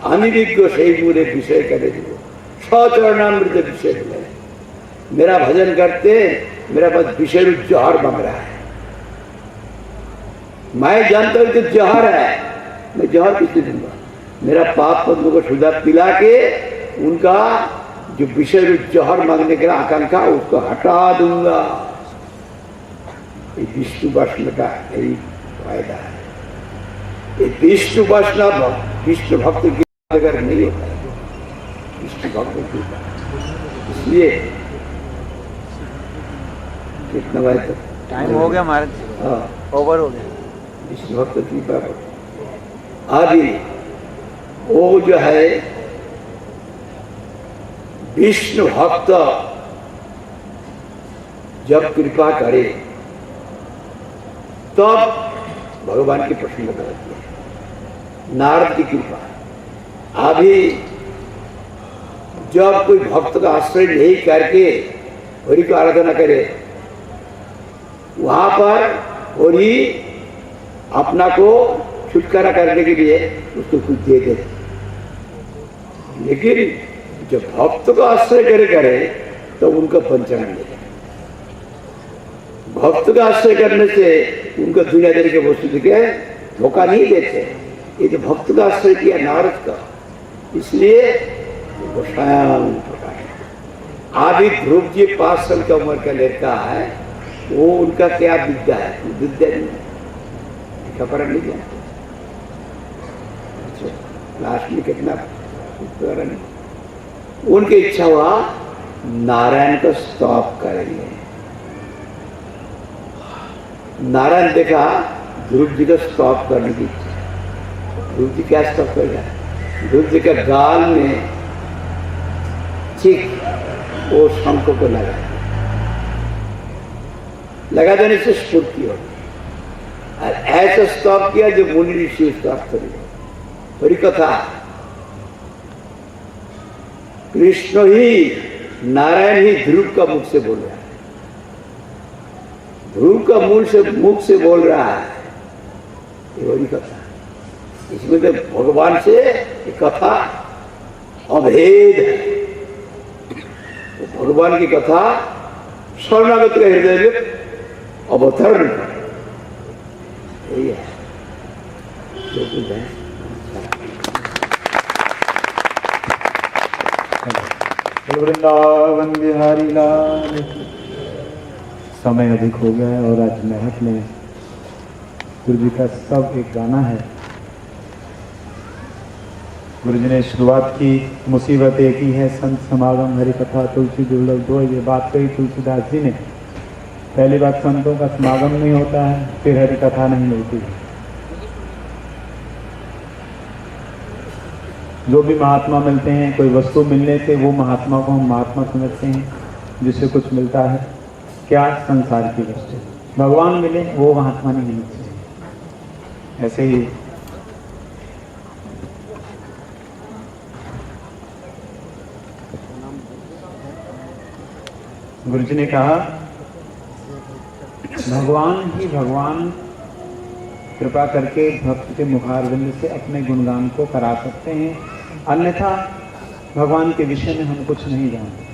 আমি বিজ্ঞ সেই मूरे विषय करे দিব, सचरणामृत विषय मिले। मेरा भजन करते, मेरा पास विषय जहर मांग रहा है। मैं जानता हूं कि जहर है, मैं जहर किससे दूंगा? मेरा पाप पद्मों को सुधा पिला के उनका जो विषय जहर मांगने का आकांक्षा उसको हटा दूंगा। ये विष्णु उपासना का यही फायदा है। ये विष्णु उपासना विष्णु भक्त की अगर नहीं होता है, विष्णु भक्त की, इसलिए कितना बार तक टाइम हो गया महाराज, हाँ ओवर हो गया। विष्णु भक्त की बात आदि वो जो है विष्णु भक्त जब कृपा करे तब भगवान की प्रसन्नता होती है। नारद की कृपा, अभी जब कोई भक्त का आश्रय नहीं करके हरि को आराधना करे, वहां पर हरि अपना को छुटकारा करने के लिए उसको कुछ दे दे। लेकिन जब भक्त को आश्रय करे तो उनका पंचांग मिलेगा। भक्त का आश्रय करने से उनको दुनियादारी के वस्तु दिखे धोखा नहीं देते। ये तो भक्त का आश्रय किया नारद का, इसलिए वो स्वयं प्रकाश। अभी ध्रुव जी 5 साल की उम्र का लड़का है, वो उनका क्या विद्या है? विद्या नहीं, खबर नहीं जानते। लास्ट में कितना उनकी इच्छा हुआ नारायण को स्तोप करेंगे। नारायण देखा ध्रुव जी को स्तोप करने की इच्छा। ध्रुव जी क्या स्तोप करेगा? ध्रुव जी के गाल में ठीक वो शंख को लगा देने से स्फूर्ति होगी। और ऐसा स्तोप किया जो मुनि ऋषि स्तोप करेगा। हरि कथा कृष्ण ही, नारायण ही ध्रुव का मुख से बोल रहा है, ध्रुव का मुख से बोल रहा है। ये हरि कथा, इसमें तो भगवान से ये कथा अभेद है। तो भगवान की कथा शरणागत के हृदय में अवतरण कर, यही है जो कुछ है। वृंदावन बिहारी लाल की। समय अधिक हो गया है और आज महक में गुरु जी का सब एक गाना है। गुरु जी ने शुरुआत की, मुसीबत एक ही है संत समागम हरि कथा तुलसी दुर्लभ दो। ये बात कही तुलसीदास जी ने। पहली बात, संतों का समागम नहीं होता है, फिर हरि कथा नहीं मिलती है। जो भी महात्मा मिलते हैं, कोई वस्तु मिलने से वो महात्मा को हम महात्मा समझते हैं, जिससे कुछ मिलता है। क्या? संसार की वस्तु। भगवान मिले वो महात्मा नहीं मिलते। ऐसे ही गुरु जी ने कहा, भगवान ही भगवान कृपा करके भक्त के मुखारविंद से अपने गुणगान को करा सकते हैं, अन्यथा भगवान के विषय में हम कुछ नहीं जानते।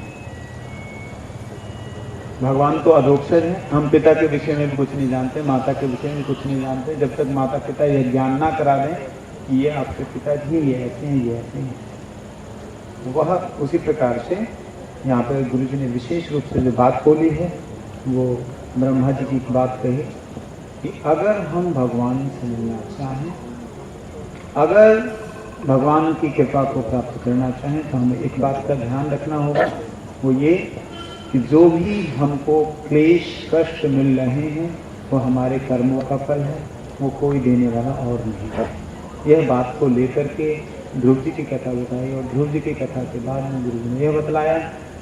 भगवान तो अधोक्षर है, हम पिता के विषय में भी कुछ नहीं जानते, माता के विषय में कुछ नहीं जानते। जब तक माता पिता यह ज्ञान ना करा दें कि ये आपके पिताजी, ये ऐसे हैं, ये ऐसे हैं। वह उसी प्रकार से यहाँ पर गुरु जी ने विशेष रूप से जो बात बोली है, वो ब्रह्मा जी की बात कही कि अगर हम भगवान से मिलना चाहें, अगर भगवान की कृपा को प्राप्त करना चाहें, तो हमें एक बात का ध्यान रखना होगा, वो ये कि जो भी हमको क्लेश कष्ट मिल रहे हैं वो हमारे कर्मों का फल है, वो कोई देने वाला और नहीं है। यह बात को लेकर के ध्रुव जी की कथा बताई, और ध्रुव जी की कथा के बाद में गुरु जी ने यह बतलाया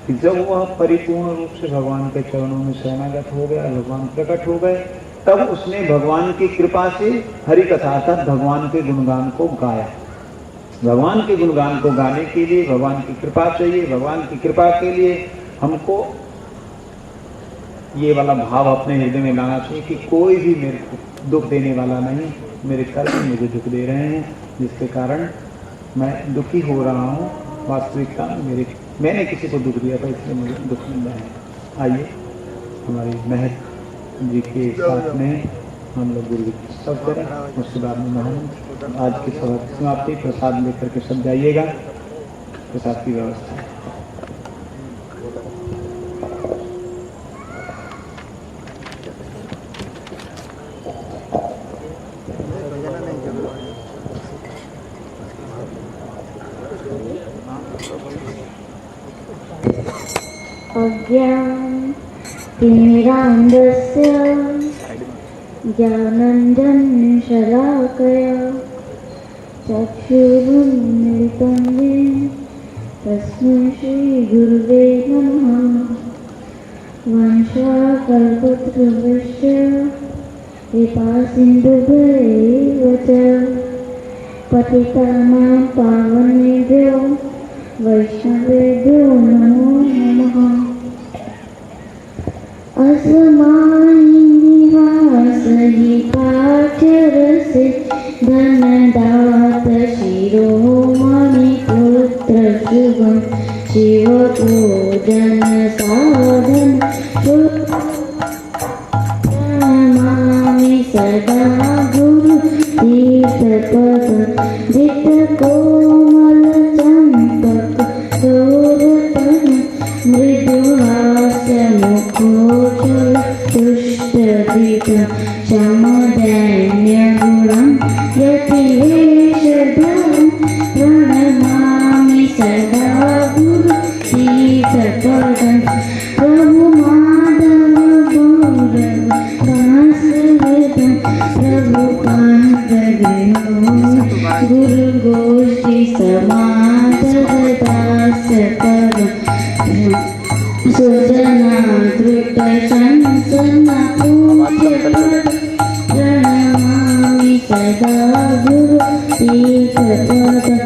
कि जब वह परिपूर्ण रूप से भगवान के चरणों में शरणागत हो गया, भगवान प्रकट हो गए, तब उसने भगवान की कृपा से हरि कथा अर्थात भगवान के गुणगान को गाया। भगवान के गुणगान को गाने के लिए भगवान की कृपा चाहिए। भगवान की कृपा के लिए हमको ये वाला भाव अपने हृदय में लाना चाहिए कि कोई भी मेरे को दुख देने वाला नहीं, मेरे कर्म मुझे दुख दे रहे हैं, जिसके कारण मैं दुखी हो रहा हूँ। वास्तविकता मैंने किसी को दुख दिया था, इसलिए मुझे दुख मिल रहा है। आइए हमारी महक जी के साथ में हम लोग गुरु की सब करें, उसके बाद में हम आज की सभा की समाप्ति। प्रसाद लेकर के सब जाइएगा, प्रसाद की व्यवस्था है। अज्ञान तिमिरान्धस्य ज्ञानाञ्जनशलाकया चक्षुरुन्मिलितं येन तस्मै श्रीगुरुवे नमः। वंशाकल्पतरुश्च कृपासिन्धुभ्यैव च पतितानां पावनेभ्यो वैष्णवेभ्यो नमो नमः। असमानिवासहि पाठ्यरसे धनदात शिरोमणिपुत्र शुभं शिवपूजन साधन प्रणमामि सदा गुरु तीर्थपदं जितकोमल चम्पक सौरतन मृदुहास्य मुखोज्ज्वल तुष्टदीपं शमदन्यगुणं यतिवेशधरं प्रणमामि सदा गुरु तीर्थपदं प्रभु माधव गौरव दासवदं प्रभु पाण्डविनो गुरु गोष्ठी समाधव दास परं सुजना धृत शंसना पूज्य प्रणमामि सदा गुरु तीर्थपदं।